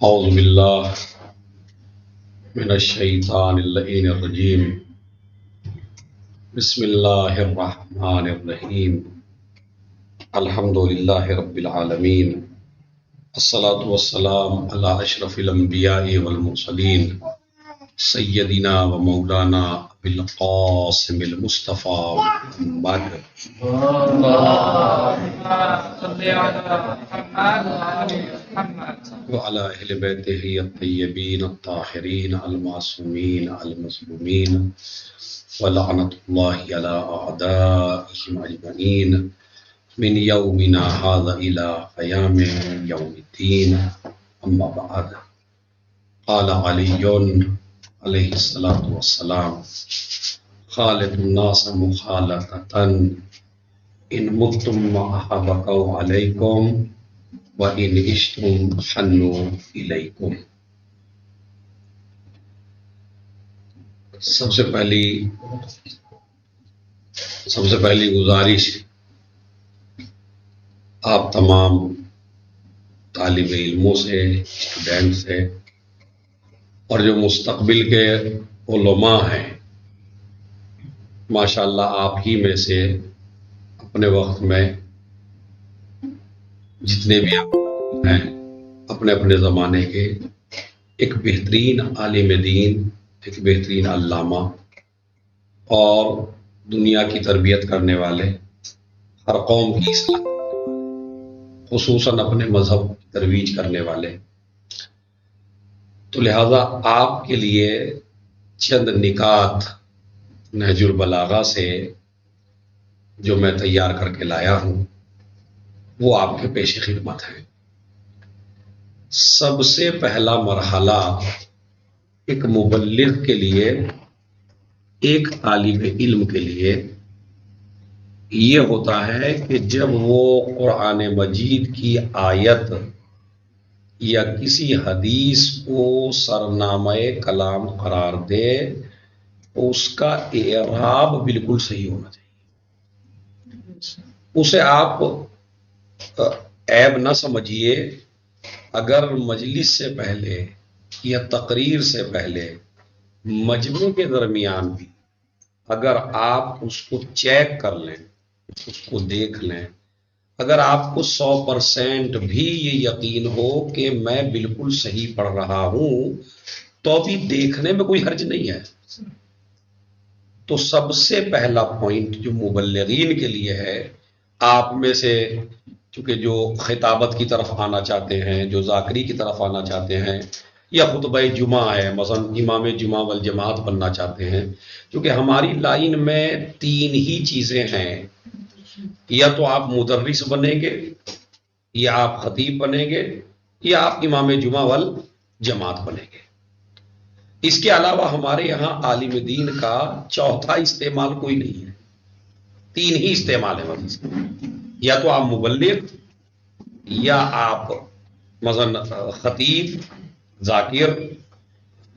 اعوذ باللہ من الشیطان اللعین الرجیم بسم اللہ الرحمن الرحیم الحمد للہ رب العالمین الصلاة والسلام علی اشرف الانبیاء والمرسلین سیدنا و مولانا بالقاسم المصطفیٰ محمد وعلى أهل بيته الطيبين الطاهرين المعصومين المظلومين ولعنة الله على أعدائهم أجمعين من يومنا هذا إلى قيام يوم الدين. أما بعد، قال علي عليه الصلاة والسلام: خالط الناس مخالطة إن متم أحبقوا عليكم وَإِنْ عِشْتُمْ حَنُّوا إِلَيْكُمْ. سب سے پہلی گزارش آپ تمام طالب علموں سے، اسٹوڈنٹ سے، اور جو مستقبل کے علماء ہیں، ماشاءاللہ آپ ہی میں سے اپنے وقت میں جتنے بھی آپ ہیں اپنے اپنے زمانے کے ایک بہترین عالم دین، ایک بہترین علامہ اور دنیا کی تربیت کرنے والے، ہر قوم کی اصلاح، خصوصاً اپنے مذہب کی ترویج کرنے والے. تو لہذا آپ کے لیے چند نکات نہج البلاغہ سے جو میں تیار کر کے لایا ہوں وہ آپ کے پیش خدمت ہے. سب سے پہلا مرحلہ ایک مبلغ کے لیے، ایک طالب علم کے لیے یہ ہوتا ہے کہ جب وہ قرآن مجید کی آیت یا کسی حدیث کو سرنامہ کلام قرار دے تو اس کا اعراب بالکل صحیح ہونا چاہیے. اسے آپ عیب نہ سمجھیے اگر مجلس سے پہلے یا تقریر سے پہلے مجمع کے درمیان بھی اگر آپ اس کو چیک کر لیں، اس کو دیکھ لیں، اگر آپ کو 100% بھی یہ یقین ہو کہ میں بالکل صحیح پڑھ رہا ہوں تو بھی دیکھنے میں کوئی حرج نہیں ہے. تو سب سے پہلا پوائنٹ جو مبلغین کے لیے ہے، آپ میں سے چونکہ جو خطابت کی طرف آنا چاہتے ہیں، جو ذاکری کی طرف آنا چاہتے ہیں، یا خطبہ جمعہ ہے، مثلا امام جمعہ والجماعت بننا چاہتے ہیں، کیونکہ ہماری لائن میں 3 ہی چیزیں ہیں: یا تو آپ مدرس بنیں گے، یا آپ خطیب بنیں گے، یا آپ امام جمعہ والجماعت بنیں گے. اس کے علاوہ ہمارے یہاں عالم دین کا چوتھا استعمال کوئی نہیں ہے، 3 ہی استعمال ہے بس. یا تو آپ مبلغ، یا آپ مثلا خطیب ذاکر،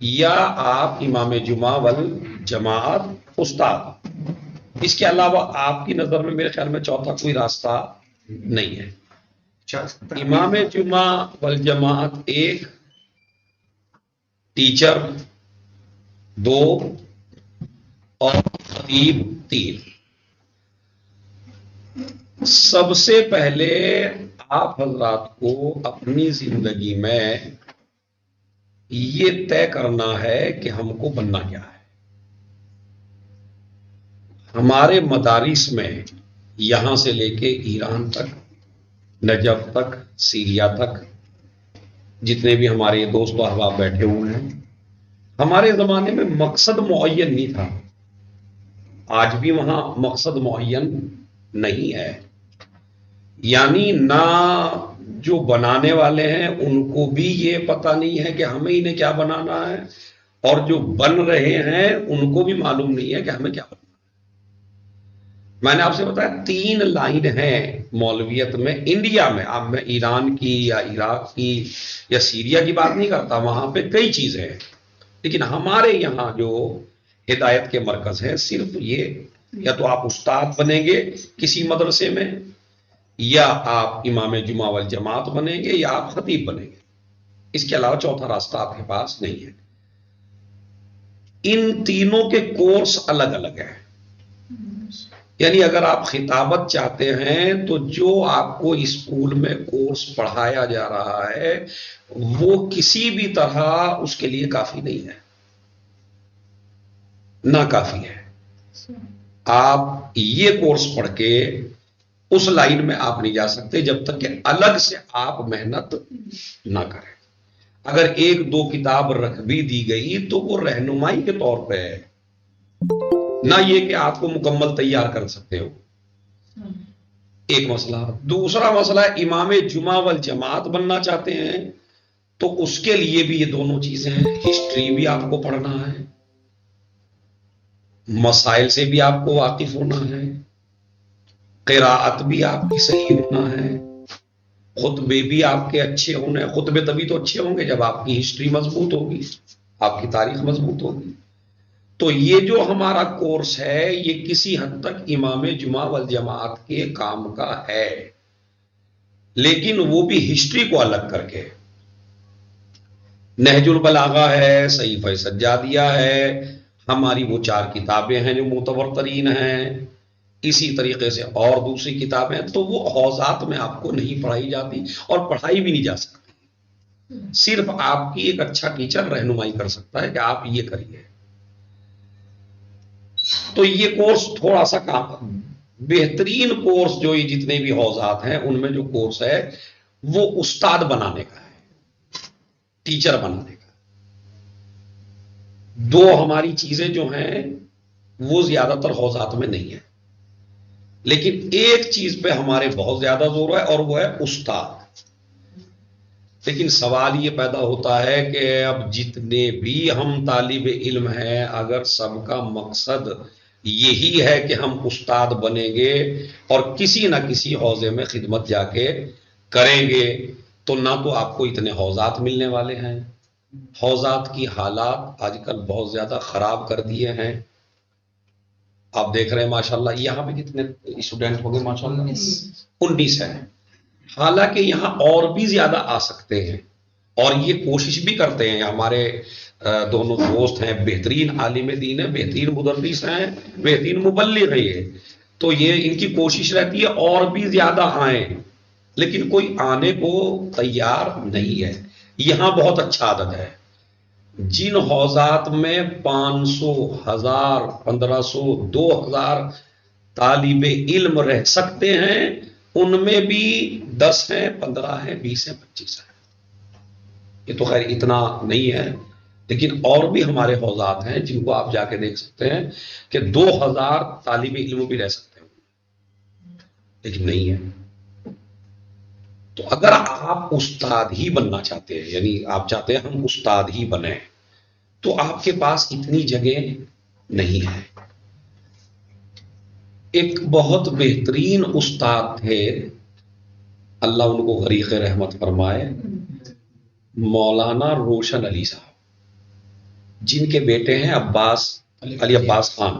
یا آپ امام جمعہ والجماعت استاد. اس کے علاوہ آپ کی نظر میں میرے خیال میں چوتھا کوئی راستہ نہیں ہے. امام جمعہ والجماعت 1، ٹیچر 2 اور خطیب 3. سب سے پہلے آپ حضرات کو اپنی زندگی میں یہ طے کرنا ہے کہ ہم کو بننا کیا ہے. ہمارے مدارس میں یہاں سے لے کے ایران تک، نجف تک، سیریا تک جتنے بھی ہمارے دوست و احباب بیٹھے ہوئے ہیں، ہمارے زمانے میں مقصد معین نہیں تھا، آج بھی وہاں مقصد معین نہیں ہے. یعنی نہ جو بنانے والے ہیں ان کو بھی یہ پتہ نہیں ہے کہ ہمیں انہیں کیا بنانا ہے، اور جو بن رہے ہیں ان کو بھی معلوم نہیں ہے کہ ہمیں کیا بنانا ہے. میں نے آپ سے بتایا 3 لائن ہیں مولویت میں انڈیا میں. اب میں ایران کی یا عراق کی یا سیریا کی بات نہیں کرتا، وہاں پہ کئی چیزیں ہیں، لیکن ہمارے یہاں جو ہدایت کے مرکز ہیں صرف یہ: یا تو آپ استاد بنیں گے کسی مدرسے میں، یا آپ امام جمعہ والجماعت بنیں گے، یا آپ خطیب بنیں گے. اس کے علاوہ چوتھا راستہ آپ کے پاس نہیں ہے. ان تینوں کے کورس الگ الگ ہیں. یعنی اگر آپ خطابت چاہتے ہیں تو جو آپ کو اسکول میں کورس پڑھایا جا رہا ہے وہ کسی بھی طرح اس کے لیے کافی نہیں ہے، نہ کافی ہے. آپ یہ کورس پڑھ کے اس لائن میں آپ نہیں جا سکتے جب تک کہ الگ سے آپ محنت نہ کریں. اگر ایک دو کتاب رکھ بھی دی گئی تو وہ رہنمائی کے طور پہ ہے، نہ یہ کہ آپ کو مکمل تیار کر سکتے ہو. ایک مسئلہ. دوسرا مسئلہ امام جمعہ والجماعت بننا چاہتے ہیں تو اس کے لیے بھی یہ دونوں چیزیں ہیں. ہسٹری بھی آپ کو پڑھنا ہے، مسائل سے بھی آپ کو واقف ہونا ہے، قراءت بھی آپ کی صحیح ہونا ہے، خطبے بھی آپ کے اچھے ہونے ہیں. خطبے تبھی تو اچھے ہوں گے جب آپ کی ہسٹری مضبوط ہوگی، آپ کی تاریخ مضبوط ہوگی. تو یہ جو ہمارا کورس ہے یہ کسی حد تک امام جمعہ والجماعت کے کام کا ہے، لیکن وہ بھی ہسٹری کو الگ کر کے. نہج البلاغہ ہے، صحیفہ سجادیہ ہے، ہماری وہ 4 کتابیں ہیں جو معتبر ترین ہیں. اسی طریقے سے اور دوسری کتابیں، تو وہ حوزات میں آپ کو نہیں پڑھائی جاتی اور پڑھائی بھی نہیں جا سکتی. صرف آپ کی ایک اچھا ٹیچر رہنمائی کر سکتا ہے کہ آپ یہ کریے. تو یہ کورس تھوڑا سا کام بہترین کورس جو یہ جتنے بھی حوزات ہیں ان میں جو کورس ہے وہ استاد بنانے کا ہے، ٹیچر بنانے کا. دو ہماری چیزیں جو ہیں وہ زیادہ تر حوزات میں نہیں ہیں، لیکن ایک چیز پہ ہمارے بہت زیادہ زور ہے اور وہ ہے استاد. لیکن سوال یہ پیدا ہوتا ہے کہ اب جتنے بھی ہم طالب علم ہیں اگر سب کا مقصد یہی ہے کہ ہم استاد بنیں گے اور کسی نہ کسی حوزے میں خدمت جا کے کریں گے تو نہ تو آپ کو اتنے حوزات ملنے والے ہیں. حوزات کی حالات آج کل بہت زیادہ خراب کر دیے ہیں. آپ دیکھ رہے ہیں ماشاءاللہ یہاں پہ کتنے اسٹوڈنٹ ہو گئے ماشاءاللہ 19 ہیں. حالانکہ یہاں اور بھی زیادہ آ سکتے ہیں اور یہ کوشش بھی کرتے ہیں. ہمارے دونوں دوست ہیں، بہترین عالم دین ہیں، بہترین مدرس ہیں، بہترین مبلغ ہیں یہ. تو یہ ان کی کوشش رہتی ہے اور بھی زیادہ آئیں، لیکن کوئی آنے کو تیار نہیں ہے. یہاں بہت اچھا عادت ہے. جن حوزات میں 500 1000 1500 2000 طالب علم رہ سکتے ہیں ان میں بھی 10 ہیں، 15 ہیں، 20 ہیں، 25 ہیں. یہ تو خیر اتنا نہیں ہے، لیکن اور بھی ہمارے حوزات ہیں جن کو آپ جا کے دیکھ سکتے ہیں کہ 2000 طالب علم بھی رہ سکتے ہیں، لیکن نہیں ہے. تو اگر آپ استاد ہی بننا چاہتے ہیں، یعنی آپ چاہتے ہیں ہم استاد ہی بنیں، تو آپ کے پاس اتنی جگہ نہیں ہے. ایک بہت بہترین استاد تھے، اللہ ان کو غریق رحمت فرمائے، مولانا روشن علی صاحب، جن کے بیٹے ہیں علی عباس خان.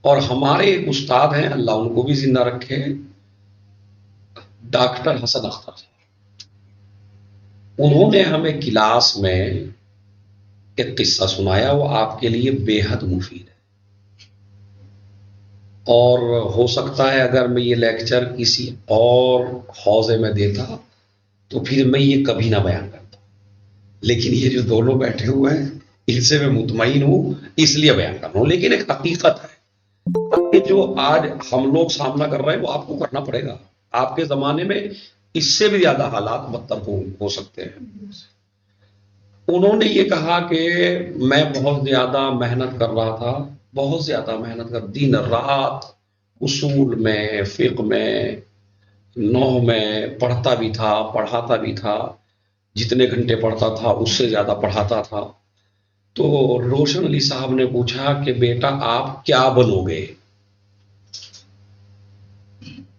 اور ہمارے ایک استاد ہیں اللہ ان کو بھی زندہ رکھے، ڈاکٹر حسن اختر صاحب. انہوں نے ہمیں کلاس میں ایک قصہ سنایا، وہ آپ کے لیے بے حد مفید ہے. اور ہو سکتا ہے اگر میں یہ لیکچر کسی اور حوزے میں دیتا تو پھر میں یہ کبھی نہ بیان کرتا، لیکن یہ جو دونوں بیٹھے ہوئے ہیں ان سے میں مطمئن ہوں اس لیے بیان کر رہا ہوں. لیکن ایک حقیقت ہے کہ جو آج ہم لوگ سامنا کر رہے ہیں وہ آپ کو کرنا پڑے گا. آپ کے زمانے میں اس سے بھی زیادہ حالات بدتر ہو سکتے ہیں. انہوں نے یہ کہا کہ میں بہت زیادہ محنت کر رہا تھا، بہت زیادہ محنت کر، دن رات اصول میں، فقہ میں، نحو میں پڑھتا بھی تھا، پڑھاتا بھی تھا. جتنے گھنٹے پڑھتا تھا اس سے زیادہ پڑھاتا تھا. تو روشن علی صاحب نے پوچھا کہ بیٹا آپ کیا بنو گے؟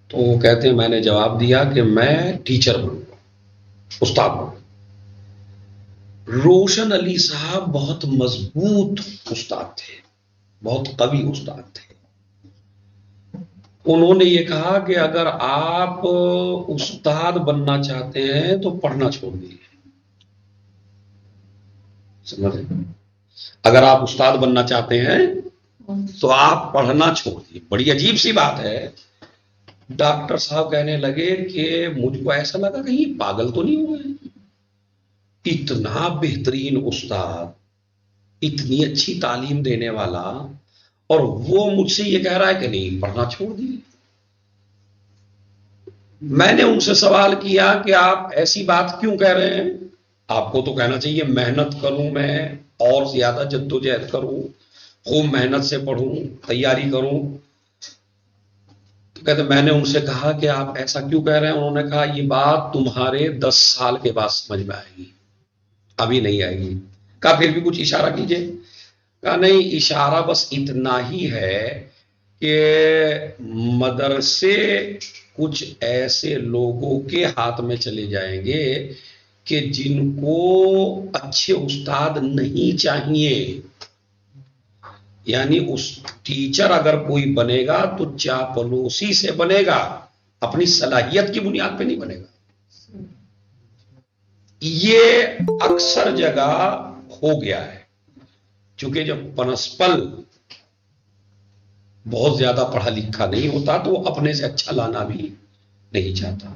تو وہ کہتے ہیں میں نے جواب دیا کہ میں ٹیچر بنوں گا، استاد بنوں گا. روشن علی صاحب بہت مضبوط استاد تھے، بہت قوی استاد تھے. انہوں نے یہ کہا کہ اگر آپ استاد بننا چاہتے ہیں تو پڑھنا چھوڑ دیجیے. سمجھے؟ اگر آپ استاد بننا چاہتے ہیں تو آپ پڑھنا چھوڑ دیجیے. بڑی عجیب سی بات ہے. ڈاکٹر صاحب کہنے لگے کہ مجھ کو ایسا لگا کہ یہ پاگل تو نہیں ہوئے. اتنا بہترین استاد، اتنی اچھی تعلیم دینے والا، اور وہ مجھ سے یہ کہہ رہا ہے کہ نہیں پڑھنا چھوڑ دیجیے. میں نے ان سے سوال کیا کہ آپ ایسی بات کیوں کہہ رہے ہیں؟ آپ کو تو کہنا چاہیے محنت کروں، میں اور زیادہ جدوجہد کروں، خوب محنت سے پڑھوں، تیاری کروں. تو کہتے میں نے ان سے کہا کہ آپ ایسا کیوں کہہ رہے ہیں؟ انہوں نے کہا یہ بات تمہارے 10 سال کے بعد سمجھ میں آئے گی، ابھی نہیں آئے گی. کہا پھر بھی کچھ اشارہ کیجئے. کہا نہیں، اشارہ بس اتنا ہی ہے کہ مدرسے کچھ ایسے لوگوں کے ہاتھ میں چلے جائیں گے کہ جن کو اچھے استاد نہیں چاہیے. یعنی اس ٹیچر اگر کوئی بنے گا تو چاپلوسی سے بنے گا، اپنی صلاحیت کی بنیاد پہ نہیں بنے گا. یہ اکثر جگہ ہو گیا ہے، چونکہ جب پرنسپل بہت زیادہ پڑھا لکھا نہیں ہوتا تو وہ اپنے سے اچھا لانا بھی نہیں چاہتا.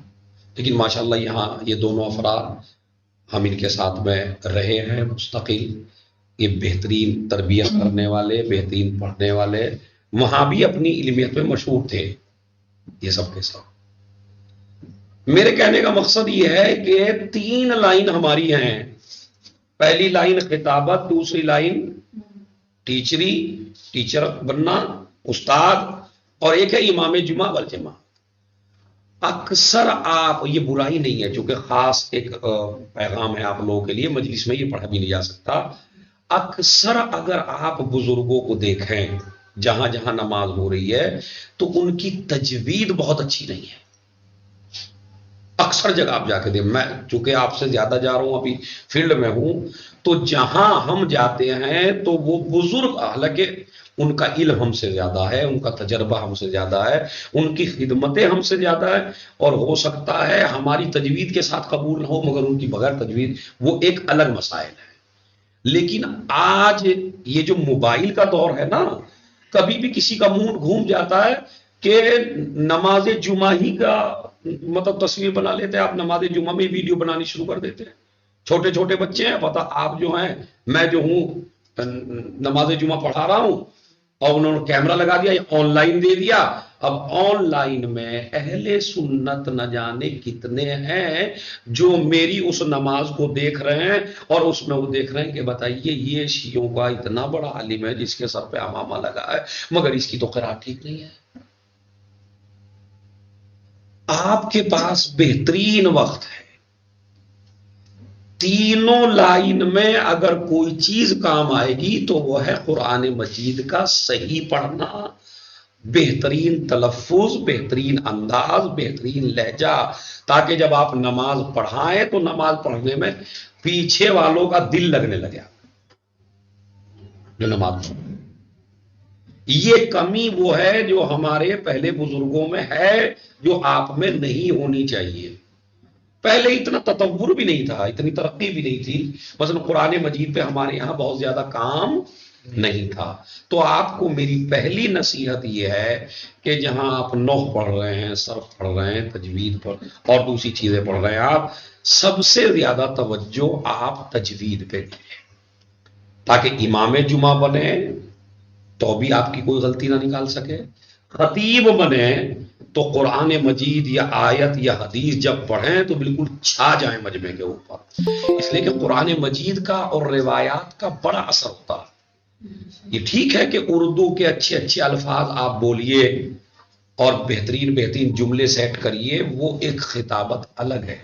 لیکن ماشاءاللہ یہاں یہ دونوں افراد ہم ان کے ساتھ میں رہے ہیں مستقل. یہ بہترین تربیت کرنے والے، بہترین پڑھنے والے، وہاں بھی اپنی علمیت میں مشہور تھے یہ سب کے سب. میرے کہنے کا مقصد یہ ہے کہ 3 لائن ہماری ہیں. پہلی لائن خطابت، دوسری لائن ٹیچری، ٹیچر بننا، استاد، اور ایک ہے امام جمعہ والجماعت. اکثر آپ، یہ برائی نہیں ہے چونکہ خاص ایک پیغام ہے آپ لوگوں کے لیے، مجلس میں یہ پڑھا بھی نہیں جا سکتا. اکثر اگر آپ بزرگوں کو دیکھیں جہاں جہاں نماز ہو رہی ہے تو ان کی تجوید بہت اچھی نہیں ہے. اکثر جگہ آپ جا کے دیں، میں چونکہ آپ سے زیادہ جا رہا ہوں، ابھی فیلڈ میں ہوں، تو جہاں ہم جاتے ہیں تو وہ بزرگ، حالانکہ ان کا علم ہم سے زیادہ ہے، ان کا تجربہ ہم سے زیادہ ہے، ان کی خدمتیں ہم سے زیادہ ہے، اور ہو سکتا ہے ہماری تجوید کے ساتھ قبول نہ ہو مگر ان کی بغیر تجوید، وہ ایک الگ مسائل ہے. لیکن آج یہ جو موبائل کا دور ہے نا، کبھی بھی کسی کا موڈ گھوم جاتا ہے کہ نماز جمعہ ہی کا مطلب تصویر بنا لیتے ہیں. آپ نماز جمعہ میں ویڈیو بنانی شروع کر دیتے ہیں. چھوٹے چھوٹے بچے ہیں، پتہ آپ جو ہیں، میں جو ہوں نماز جمعہ پڑھا رہا ہوں اور انہوں نے کیمرہ لگا دیا، آن لائن دے دیا. اب آن لائن میں اہل سنت نہ جانے کتنے ہیں جو میری اس نماز کو دیکھ رہے ہیں، اور اس میں وہ دیکھ رہے ہیں کہ بتائیے یہ شیعوں کا اتنا بڑا عالم ہے جس کے سر پہ عمامہ لگا ہے مگر اس کی تو قرات ٹھیک نہیں ہے. آپ کے پاس بہترین وقت ہے. تینوں لائن میں اگر کوئی چیز کام آئے گی تو وہ ہے قرآن مجید کا صحیح پڑھنا، بہترین تلفظ، بہترین انداز، بہترین لہجہ، تاکہ جب آپ نماز پڑھائیں تو نماز پڑھنے میں پیچھے والوں کا دل لگنے لگے جو نماز پڑھ. یہ کمی وہ ہے جو ہمارے پہلے بزرگوں میں ہے، جو آپ میں نہیں ہونی چاہیے. پہلے اتنا تطور بھی نہیں تھا، اتنی ترقی بھی نہیں تھی، مثلا قرآن مجید پہ ہمارے یہاں بہت زیادہ کام نہیں تھا. تو آپ کو میری پہلی نصیحت یہ ہے کہ جہاں آپ نحو پڑھ رہے ہیں، صرف پڑھ رہے ہیں، تجوید پڑھ اور دوسری چیزیں پڑھ رہے ہیں، آپ سب سے زیادہ توجہ آپ تجوید پہ دیں تاکہ امام جمعہ بنے تو بھی آپ کی کوئی غلطی نہ نکال سکے، خطیب بنے تو قرآن مجید یا آیت یا حدیث جب پڑھیں تو بالکل چھا جائیں مجمع کے اوپر. اس لیے کہ قرآن مجید کا اور روایات کا بڑا اثر ہوتا ہے. یہ ٹھیک ہے کہ اردو کے اچھے اچھے الفاظ آپ بولیے اور بہترین بہترین جملے سیٹ کریے، وہ ایک خطابت الگ ہے.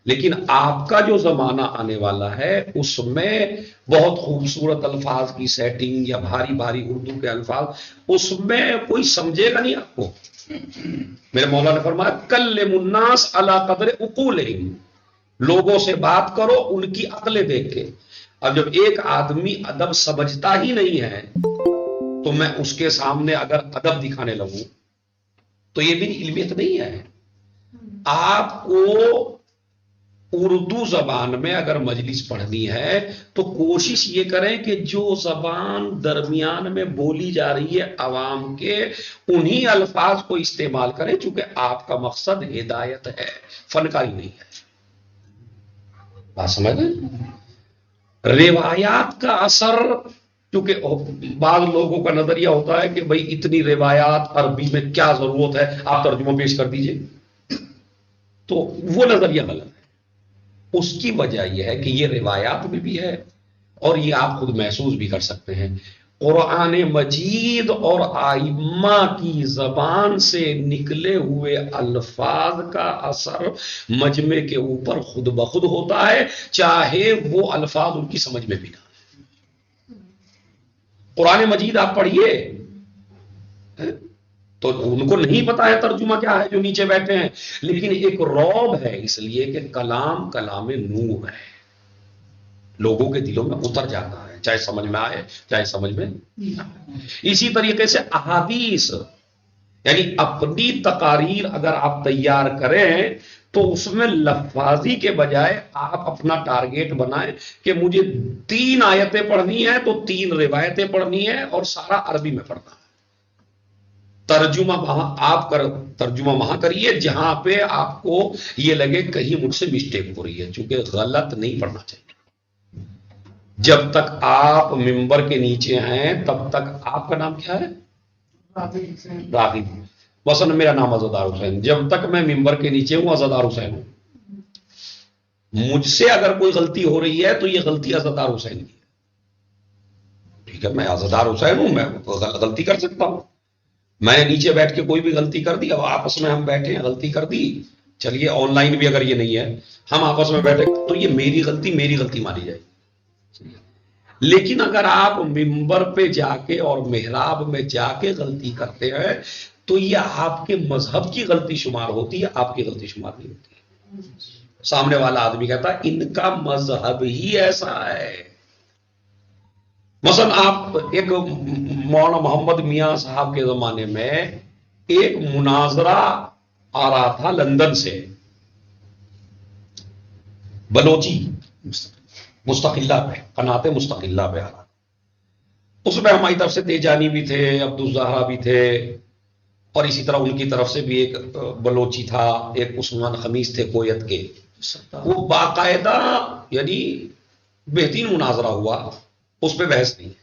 لیکن آپ کا جو زمانہ آنے والا ہے اس میں بہت خوبصورت الفاظ کی سیٹنگ یا بھاری بھاری اردو کے الفاظ، اس میں کوئی سمجھے گا نہیں آپ کو. میرے مولا نے فرمایا کلم الناس علی قدر عقولہم، لوگوں سے بات کرو ان کی عقلیں دیکھ کے. اب جب ایک آدمی ادب سمجھتا ہی نہیں ہے تو میں اس کے سامنے اگر ادب دکھانے لگوں تو یہ بھی علمیت نہیں ہے. آپ کو اردو زبان میں اگر مجلس پڑھنی ہے تو کوشش یہ کریں کہ جو زبان درمیان میں بولی جا رہی ہے عوام کے، انہی الفاظ کو استعمال کریں، چونکہ آپ کا مقصد ہدایت ہے، فنکاری نہیں ہے. بات سمجھ گئے؟ روایات کا اثر، کیونکہ بعض لوگوں کا نظریہ ہوتا ہے کہ بھئی اتنی روایات عربی میں کیا ضرورت ہے، آپ ترجمہ پیش کر دیجئے، تو وہ نظریہ غلط ہے. اس کی وجہ یہ ہے کہ یہ روایات میں بھی ہے اور یہ آپ خود محسوس بھی کر سکتے ہیں. قرآن مجید اور ائمہ کی زبان سے نکلے ہوئے الفاظ کا اثر مجمع کے اوپر خود بخود ہوتا ہے، چاہے وہ الفاظ ان کی سمجھ میں بھی نہ. قرآن مجید آپ پڑھیے تو ان کو نہیں پتا ہے ترجمہ کیا ہے جو نیچے بیٹھے ہیں، لیکن ایک رعب ہے، اس لیے کہ کلام نور ہے، لوگوں کے دلوں میں اتر جاتا ہے، چاہے سمجھ میں آئے چاہے سمجھ میں نہ آئے. اسی طریقے سے احادیث، یعنی اپنی تقاریر اگر آپ تیار کریں تو اس میں لفاظی کے بجائے آپ اپنا ٹارگیٹ بنائیں کہ مجھے 3 آیتیں پڑھنی ہیں تو 3 روایتیں پڑھنی ہیں اور سارا عربی میں پڑھنا ہے. ترجمہ وہاں کریے جہاں پہ آپ کو یہ لگے کہیں مجھ سے مسٹیک ہو رہی ہے، چونکہ غلط نہیں پڑھنا چاہیے. جب تک آپ ممبر کے نیچے ہیں تب تک آپ کا نام کیا ہے؟ راغب. مثلا میرا نام عزادار حسین، جب تک میں ممبر کے نیچے ہوں عزادار حسین ہوں. مجھ سے اگر کوئی غلطی ہو رہی ہے تو یہ غلطی عزادار حسین کی ہے. ٹھیک ہے، میں عزادار حسین ہوں، میں غلطی کر سکتا ہوں. میں نے نیچے بیٹھ کے کوئی بھی غلطی کر دی، اب آپس میں ہم بیٹھے ہیں غلطی کر دی، چلیے آن لائن بھی اگر یہ نہیں ہے ہم آپس میں بیٹھے تو یہ میری غلطی مانی جائے. لیکن اگر آپ ممبر پہ جا کے اور محراب میں جا کے غلطی کرتے ہیں تو یہ آپ کے مذہب کی غلطی شمار ہوتی ہے، آپ کی غلطی شمار نہیں ہوتی. سامنے والا آدمی کہتا ہے ان کا مذہب ہی ایسا ہے. مثلا آپ ایک مولانا محمد میاں صاحب کے زمانے میں ایک مناظرہ آ رہا تھا لندن سے، بلوچی مستقلہ پہ، قناعت مستقلہ پہ آ رہا. اس میں ہماری طرف سے تیجانی بھی تھے، عبدالزہرا بھی تھے، اور اسی طرح ان کی طرف سے بھی ایک بلوچی تھا، ایک عثمان خمیس تھے کویت کے. وہ باقاعدہ یعنی بہترین مناظرہ ہوا، اس پہ بحث نہیں.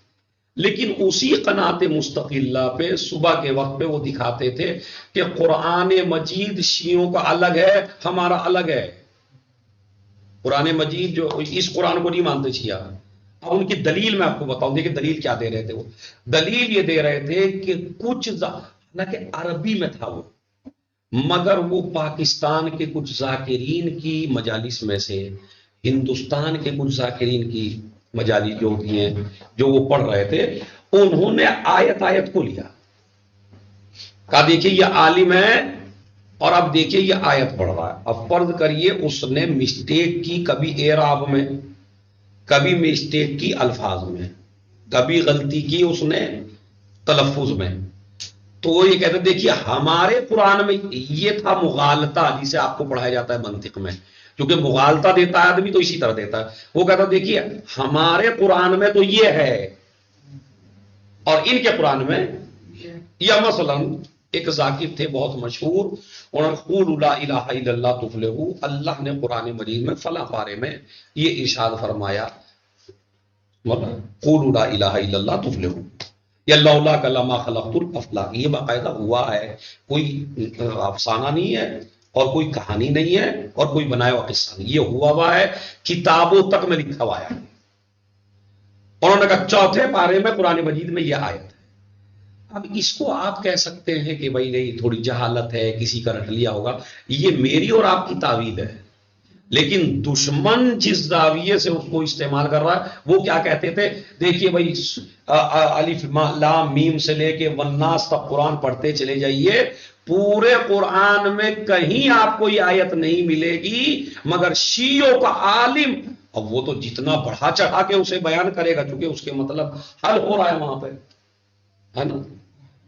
لیکن اسی قناعت مستقلہ پہ صبح کے وقت پہ وہ دکھاتے تھے کہ قرآن مجید شیعوں کا الگ ہے، ہمارا الگ ہے. قرآن مجید جو اس قرآن کو نہیں مانتے شیعہ. اب ان کی دلیل میں آپ کو بتاؤں، دیکھیں دلیل کیا دے رہے تھے. وہ دلیل یہ دے رہے تھے کہ کچھ نہ کہ عربی میں تھا وہ، مگر وہ پاکستان کے کچھ ذاکرین کی مجالس میں سے، ہندوستان کے کچھ ذاکرین کی مجالس جو ہوتی ہیں جو وہ پڑھ رہے تھے، انہوں نے آیت کو لیا، کہا دیکھیے یہ عالم ہے اور اب دیکھیے یہ آیت پڑھ رہا ہے. اب فرض کریے اس نے مسٹیک کی، کبھی اعراب میں، کبھی مسٹیک کی الفاظ میں، کبھی غلطی کی اس نے تلفظ میں. تو وہ یہ کہتے ہیں دیکھیے ہمارے قرآن میں یہ تھا مغالطہ، جسے آپ کو پڑھایا جاتا ہے منطق میں، کیونکہ مغالطہ دیتا ہے آدمی تو اسی طرح دیتا ہے. وہ کہتا ہے دیکھیے ہمارے قرآن میں تو یہ ہے اور ان کے قرآن میں، یا مثلا ایک ذاکر تھے بہت مشہور، انہوں نے قولوا لا الہ الا اللہ تفلحوا، اللہ نے قرآن مجید میں فلاں پارے میں یہ ارشاد فرمایا قولوا لا الہ الا اللہ تفلحوا، یا لولا کلمہ خلقت الافلاق. یہ باقاعدہ ہوا ہے، کوئی افسانہ نہیں ہے اور کوئی کہانی نہیں ہے اور کوئی بنایا ہوا قصہ نہیں، یہ ہوا ہے، کتابوں تک میں لکھا ہوا ہے. انہوں نے کہا چوتھے پارے میں قرآن مجید میں یہ آیت ہے. اب اس کو آپ کہہ سکتے ہیں کہ بھائی نہیں تھوڑی جہالت ہے، کسی کا رٹ لیا ہوگا، یہ میری اور آپ کی تعویل ہے. لیکن دشمن جس زاویے سے اس کو استعمال کر رہا ہے وہ کیا کہتے تھے، دیکھیے بھائی الف لام میم سے لے کے والناس تک قرآن پڑھتے چلے جائیے، پورے قرآن میں کہیں آپ کو یہ آیت نہیں ملے گی مگر شیعوں کا عالم، اب وہ تو جتنا بڑھا چڑھا کے اسے بیان کرے گا چونکہ اس کے مطلب حل ہو رہا ہے وہاں پہ، ہے نا،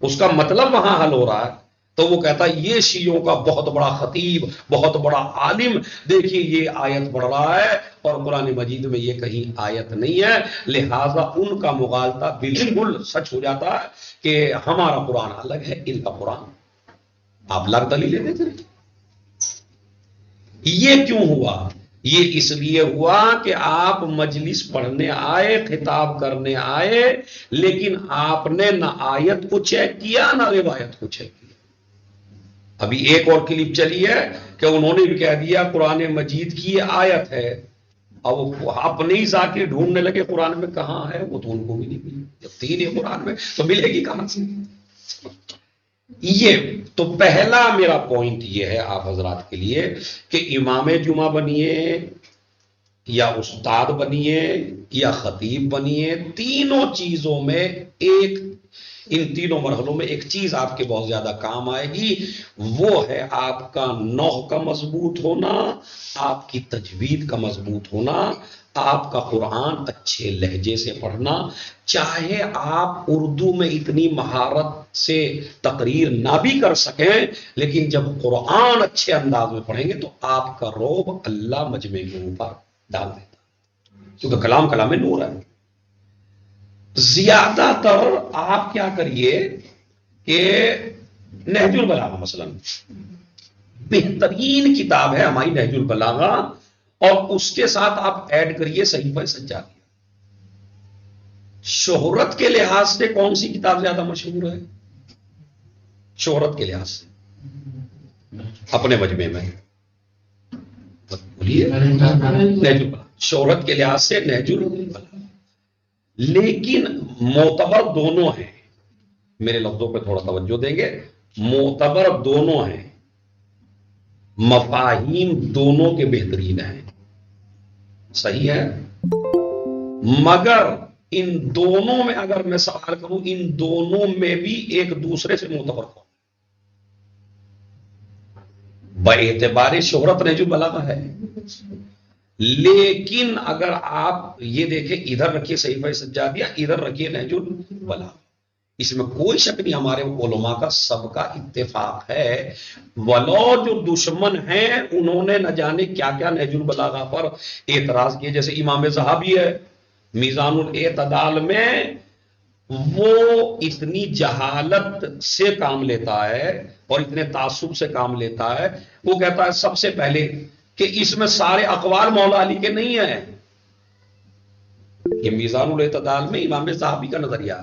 اس کا مطلب وہاں حل ہو رہا ہے. تو وہ کہتا ہے یہ شیعوں کا بہت بڑا خطیب، بہت بڑا عالم، دیکھیے یہ آیت پڑھ رہا ہے اور قرآن مجید میں یہ کہیں آیت نہیں ہے، لہذا ان کا مغالطہ بالکل سچ ہو جاتا ہے کہ ہمارا قرآن الگ ہے، ان کا قرآن۔ آپ لاکھ دلیلیں دیتے ہیں۔ یہ کیوں ہوا؟ یہ اس لیے ہوا کہ آپ مجلس پڑھنے آئے، خطاب کرنے آئے، لیکن آپ نے نہ آیت کو چیک کیا نہ روایت کو چیک کیا۔ ابھی ایک اور کلپ چلی ہے کہ انہوں نے بھی کہہ دیا قرآن مجید کی یہ آیت ہے، اور وہ اپنے ہی ذاتی ڈھونڈنے لگے قرآن میں کہاں ہے، وہ تو ان کو بھی نہیں ملی۔ جب تین ہے قرآن میں تو ملے گی کہاں سے؟ یہ تو پہلا میرا پوائنٹ یہ ہے آپ حضرات کے لیے کہ امام جمعہ بنیے یا استاد بنیے یا خطیب بنیے، تینوں چیزوں میں ایک، ان تینوں مرحلوں میں ایک چیز آپ کے بہت زیادہ کام آئے گی، وہ ہے آپ کا نحو کا مضبوط ہونا، آپ کی تجوید کا مضبوط ہونا، آپ کا قرآن اچھے لہجے سے پڑھنا۔ چاہے آپ اردو میں اتنی مہارت سے تقریر نہ بھی کر سکیں، لیکن جب قرآن اچھے انداز میں پڑھیں گے تو آپ کا روب اللہ مجمع کے اوپر ڈال دیتا ہے، کیونکہ کلام نور ہے۔ زیادہ تر آپ کیا کریے کہ نہج البلاغہ مثلا بہترین کتاب ہے ہماری نہج البلاغہ، اور اس کے ساتھ آپ ایڈ کریے صحیفہ سجادیہ۔ شہرت کے لحاظ سے کون سی کتاب زیادہ مشہور ہے؟ شہرت کے لحاظ سے اپنے مجمع میں بولیے نہج البلاغہ، شہرت کے لحاظ سے نہج البلاغہ، لیکن معتبر دونوں ہیں، میرے لفظوں پہ تھوڑا توجہ دیں گے، معتبر دونوں ہیں، مفاہیم دونوں کے بہترین ہیں، صحیح ہے، مگر ان دونوں میں اگر میں سوال کروں، ان دونوں میں بھی ایک دوسرے سے معتبر کون؟ باعتبار شہرت نہج البلاغہ ہے، لیکن اگر آپ یہ دیکھیں ادھر رکھیے صحیفہ سجادیہ، ادھر رکھیے نہج البلاغہ، اس میں کوئی شک نہیں، ہمارے علماء کا سب کا اتفاق ہے، ولو جو دشمن ہیں انہوں نے نہ جانے کیا کیا نہج البلاغہ پر اعتراض کیے، جیسے امام ذہبی ہے میزان الاعتدال میں، وہ اتنی جہالت سے کام لیتا ہے اور اتنے تعصب سے کام لیتا ہے، وہ کہتا ہے سب سے پہلے کہ اس میں سارے اقوال مولا علی کے نہیں ہیں۔ یہ میزان الاعتدال میں امام ذہبی کا نظریہ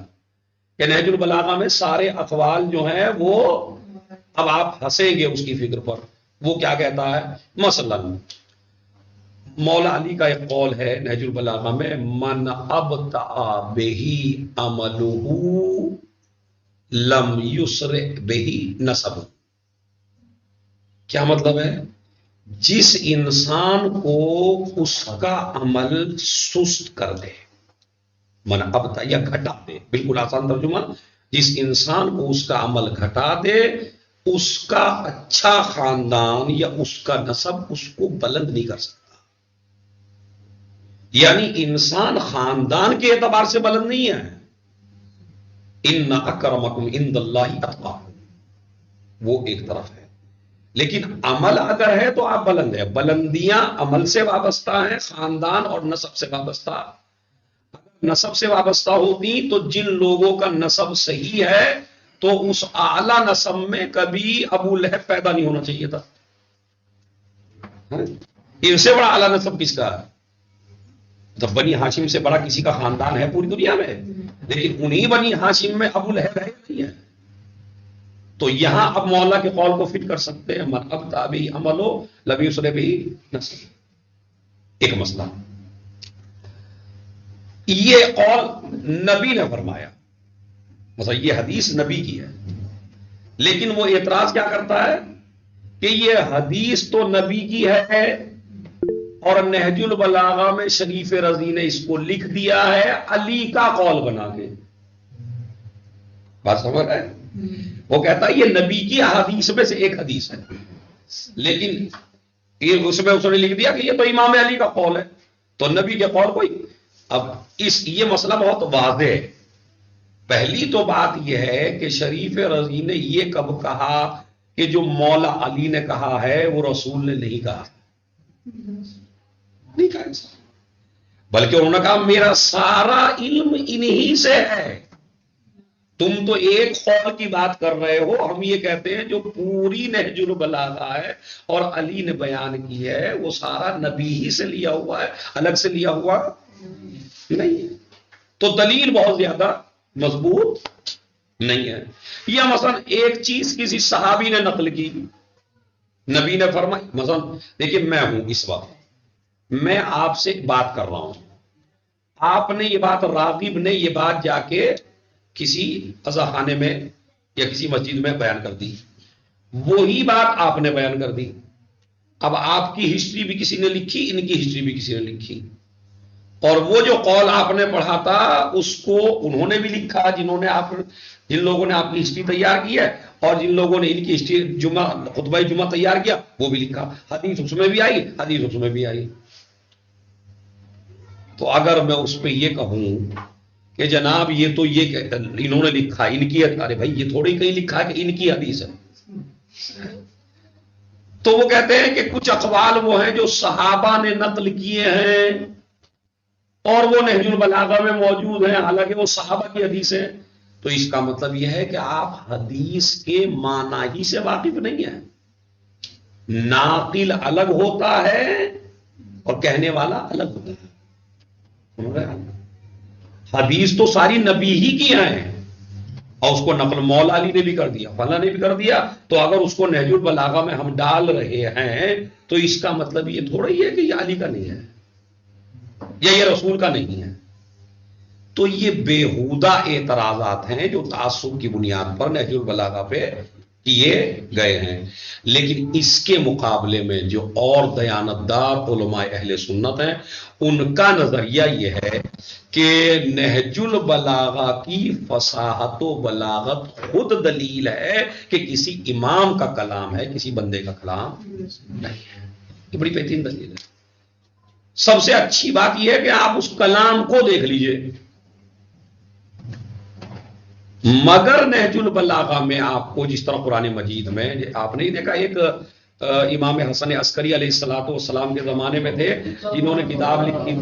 کہ نہج البلاغہ میں سارے اقوال جو ہیں وہ، اب آپ ہنسیں گے اس کی فکر پر، وہ کیا کہتا ہے، مثلا مولا علی کا ایک قول ہے نہج البلاغہ میں، من ابتع بہی عملہ لم یسرع بہی نسب۔ کیا مطلب ہے؟ جس انسان کو اس کا عمل سست کر دے، من ابتع یا گھٹا دے، بالکل آسان ترجمہ، جس انسان کو اس کا عمل گھٹا دے، اس کا اچھا خاندان یا اس کا نسب اس کو بلند نہیں کر سکتا۔ یعنی انسان خاندان کے اعتبار سے بلند نہیں ہے، ان اکرمکم عند اللہ اتقاکم، وہ ایک طرف ہے، لیکن عمل اگر ہے تو آپ بلند ہیں۔ بلندیاں عمل سے وابستہ ہیں، خاندان اور نسب سے وابستہ۔ اگر نسب سے وابستہ ہوتی تو جن لوگوں کا نسب صحیح ہے تو اس اعلی نسب میں کبھی ابو لہب پیدا نہیں ہونا چاہیے تھا۔ ان سے بڑا اعلی نسب کس کا ہے؟ تو بنی ہاشم سے بڑا کسی کا خاندان ہے پوری دنیا میں؟ لیکن انہی بنی ہاشم میں ابو لہب ہے نہیں ہے۔ تو یہاں اب مولا کے قول کو فٹ کر سکتے ہیں، من ابتع بہ عملہ لم یسرع بہ نسب۔ ایک مسئلہ یہ قول نبی نے فرمایا، مثلا یہ حدیث نبی کی ہے، لیکن وہ اعتراض کیا کرتا ہے کہ یہ حدیث تو نبی کی ہے اور نہج البلاغہ میں شریف رضی نے اس کو لکھ دیا ہے علی کا قول بنا کے۔ بات سمجھ رہے ہیں؟ وہ کہتا ہے یہ نبی کی احادیث میں سے ایک حدیث ہے، لیکن یہ اس میں نے لکھ دیا کہ یہ تو امام علی کا قول ہے، تو نبی کے قول کوئی۔ اب یہ مسئلہ بہت واضح ہے، پہلی تو بات یہ ہے کہ شریف رضی نے یہ کب کہا کہ جو مولا علی نے کہا ہے وہ رسول نے نہیں کہا، نہیں کہا ایسا، بلکہ انہوں نے کہا میرا سارا علم انہی سے ہے، تم تو ایک قول کی بات کر رہے ہو، ہم یہ کہتے ہیں جو پوری نہج البلاغہ ہے اور علی نے بیان کی ہے وہ سارا نبی ہی سے لیا ہوا ہے، الگ سے لیا ہوا نہیں ہے، تو دلیل بہت زیادہ مضبوط نہیں ہے۔ یا مثلا ایک چیز کسی صحابی نے نقل کی، نبی نے فرمائی، مثلا دیکھیے میں ہوں اس وقت، میں آپ سے بات کر رہا ہوں، آپ نے یہ بات، راغب نے یہ بات جا کے کسی قضا خانے میں یا کسی مسجد میں بیان کر دی، وہی بات آپ نے بیان کر دی، اب آپ کی ہسٹری بھی کسی نے لکھی، ان کی ہسٹری بھی کسی نے لکھی، اور وہ جو قول آپ نے پڑھا تھا اس کو انہوں نے بھی لکھا، جن لوگوں نے آپ کی ہسٹری تیار کی ہے، اور جن لوگوں نے ان کی ہسٹری خطبہ جمعہ تیار کیا وہ بھی لکھا، حدیث اس میں بھی آئی، حدیث اس میں بھی آئی۔ تو اگر میں اس پہ یہ کہوں کہ جناب یہ تو یہ انہوں نے لکھا، ان کی، ارے بھائی یہ تھوڑی کہیں لکھا کہ ان کی حدیث ہے، تو وہ کہتے ہیں کہ کچھ اقوال وہ ہیں جو صحابہ نے نقل کیے ہیں اور وہ نہج البلاغہ میں موجود ہیں، حالانکہ وہ صحابہ کی حدیث ہیں، تو اس کا مطلب یہ ہے کہ آپ حدیث کے معنی ہی سے واقف نہیں ہیں، ناقل الگ ہوتا ہے اور کہنے والا الگ ہوتا ہے۔ حدیث تو ساری نبی ہی کی ہیں، اور اس کو نقل مولا علی نے بھی کر دیا، فلاں نے بھی کر دیا، تو اگر اس کو نہج البلاغہ میں ہم ڈال رہے ہیں تو اس کا مطلب یہ تھوڑا ہی ہے کہ یہ علی کا نہیں ہے یا یہ رسول کا نہیں ہے۔ تو یہ بیہودہ اعتراضات ہیں جو تعصب کی بنیاد پر نہج البلاغہ پہ کیے گئے ہیں، لیکن اس کے مقابلے میں جو اور دیانتدار علماء اہل سنت ہیں ان کا نظریہ یہ ہے کہ نہج البلاغہ کی فصاحت و بلاغت خود دلیل ہے کہ کسی امام کا کلام ہے، کسی بندے کا کلام نہیں ہے، یہ بڑی بہترین دلیل ہے۔ سب سے اچھی بات یہ ہے کہ آپ اس کلام کو دیکھ لیجئے، مگر نہج البلاغہ میں آپ کو جس طرح قرآن مجید میں آپ نے دیکھا، ایک امام حسن عسکری علیہ الصلوۃ والسلام کے زمانے میں تھے جنہوں نے کتاب لکھی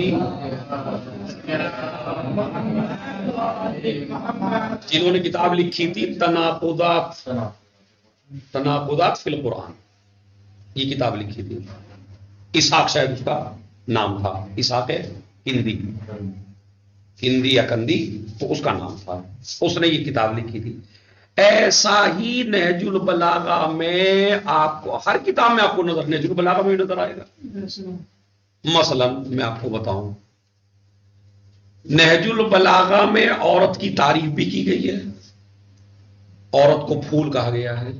تھی، تناقضات فی القرآن، یہ کتاب لکھی تھی، اسحاق شاید اس کا نام تھا، اسحاق ہندی یا کندی، تو اس کا نام تھا، اس نے یہ کتاب لکھی تھی۔ ایسا ہی نہج البلاغہ میں آپ کو ہر کتاب میں آپ کو نہج البلاغہ میں نظر آئے گا۔ مثلا میں آپ کو بتاؤں، نہج البلاغہ میں عورت کی تعریف بھی کی گئی ہے، عورت کو پھول کہا گیا ہے،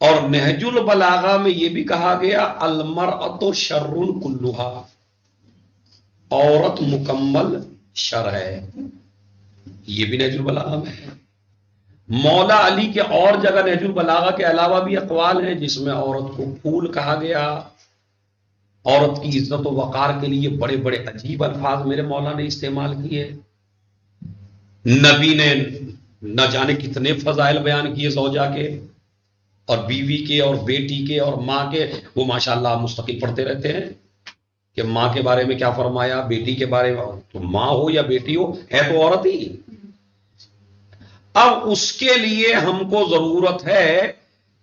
اور نہج البلاغہ میں یہ بھی کہا گیا المرأۃ شر کلھا، عورت مکمل شر ہے، یہ بھی نہج البلاغہ میں ہے۔ مولا علی کے اور جگہ نہج البلاغہ کے علاوہ بھی اقوال ہیں جس میں عورت کو پھول کہا گیا، عورت کی عزت و وقار کے لیے بڑے بڑے عجیب الفاظ میرے مولا نے استعمال کیے، نبی نے نہ جانے کتنے فضائل بیان کیے زوجہ کے اور بیوی کے اور بیٹی کے اور ماں کے، وہ ماشاءاللہ مستقل پڑھتے رہتے ہیں کہ ماں کے بارے میں کیا فرمایا، بیٹی کے بارے میں، تو ماں ہو یا بیٹی ہو ہے تو عورت ہی۔ اب اس کے لیے ہم کو ضرورت ہے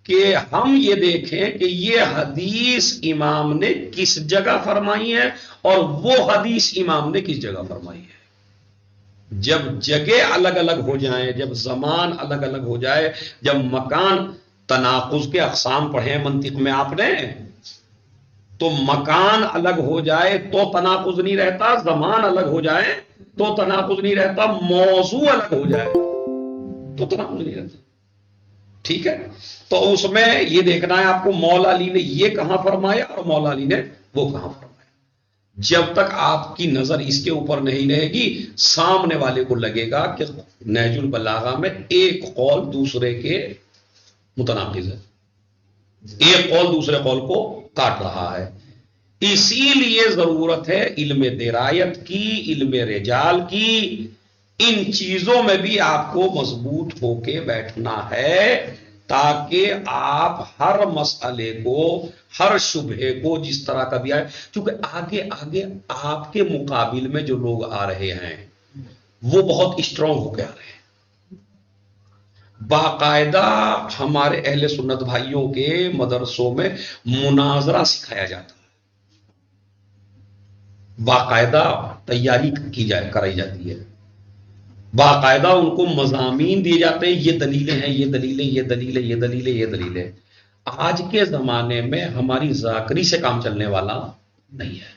کہ ہم یہ دیکھیں کہ یہ حدیث امام نے کس جگہ فرمائی ہے اور وہ حدیث امام نے کس جگہ فرمائی ہے۔ جب جگہ الگ الگ ہو جائیں، جب زمان الگ الگ ہو جائے، جب مکان، تناقض کے اقسام پڑھے منطق میں آپ نے، تو مکان الگ ہو جائے تو تناقض نہیں رہتا، زمان الگ ہو جائے تو تناقض نہیں رہتا، موضوع الگ ہو جائے تو تناقض نہیں رہتا، ٹھیک ہے۔ تو اس میں یہ دیکھنا ہے آپ کو مولا علی نے یہ کہاں فرمایا اور مولا علی نے وہ کہاں فرمایا۔ جب تک آپ کی نظر اس کے اوپر نہیں رہے گی، سامنے والے کو لگے گا کہ نہج البلاغہ میں ایک قول دوسرے کے متناقض ہے، ایک قول دوسرے قول کو کاٹ رہا ہے۔ اسی لیے ضرورت ہے علم درایت کی، علم رجال کی، ان چیزوں میں بھی آپ کو مضبوط ہو کے بیٹھنا ہے تاکہ آپ ہر مسئلے کو، ہر شبہے کو جس طرح کا بھی آئے، کیونکہ آگے آگے آپ کے مقابل میں جو لوگ آ رہے ہیں وہ بہت اسٹرانگ ہو کے آ رہے ہیں. باقاعدہ ہمارے اہل سنت بھائیوں کے مدرسوں میں مناظرہ سکھایا جاتا ہے، باقاعدہ تیاری کرائی جاتی ہے، باقاعدہ ان کو مضامین دیے جاتے ہیں، یہ دلیلیں ہیں، یہ دلیلیں، یہ دلیلیں، یہ دلیلیں، یہ دلیلیں. آج کے زمانے میں ہماری ذاکری سے کام چلنے والا نہیں ہے.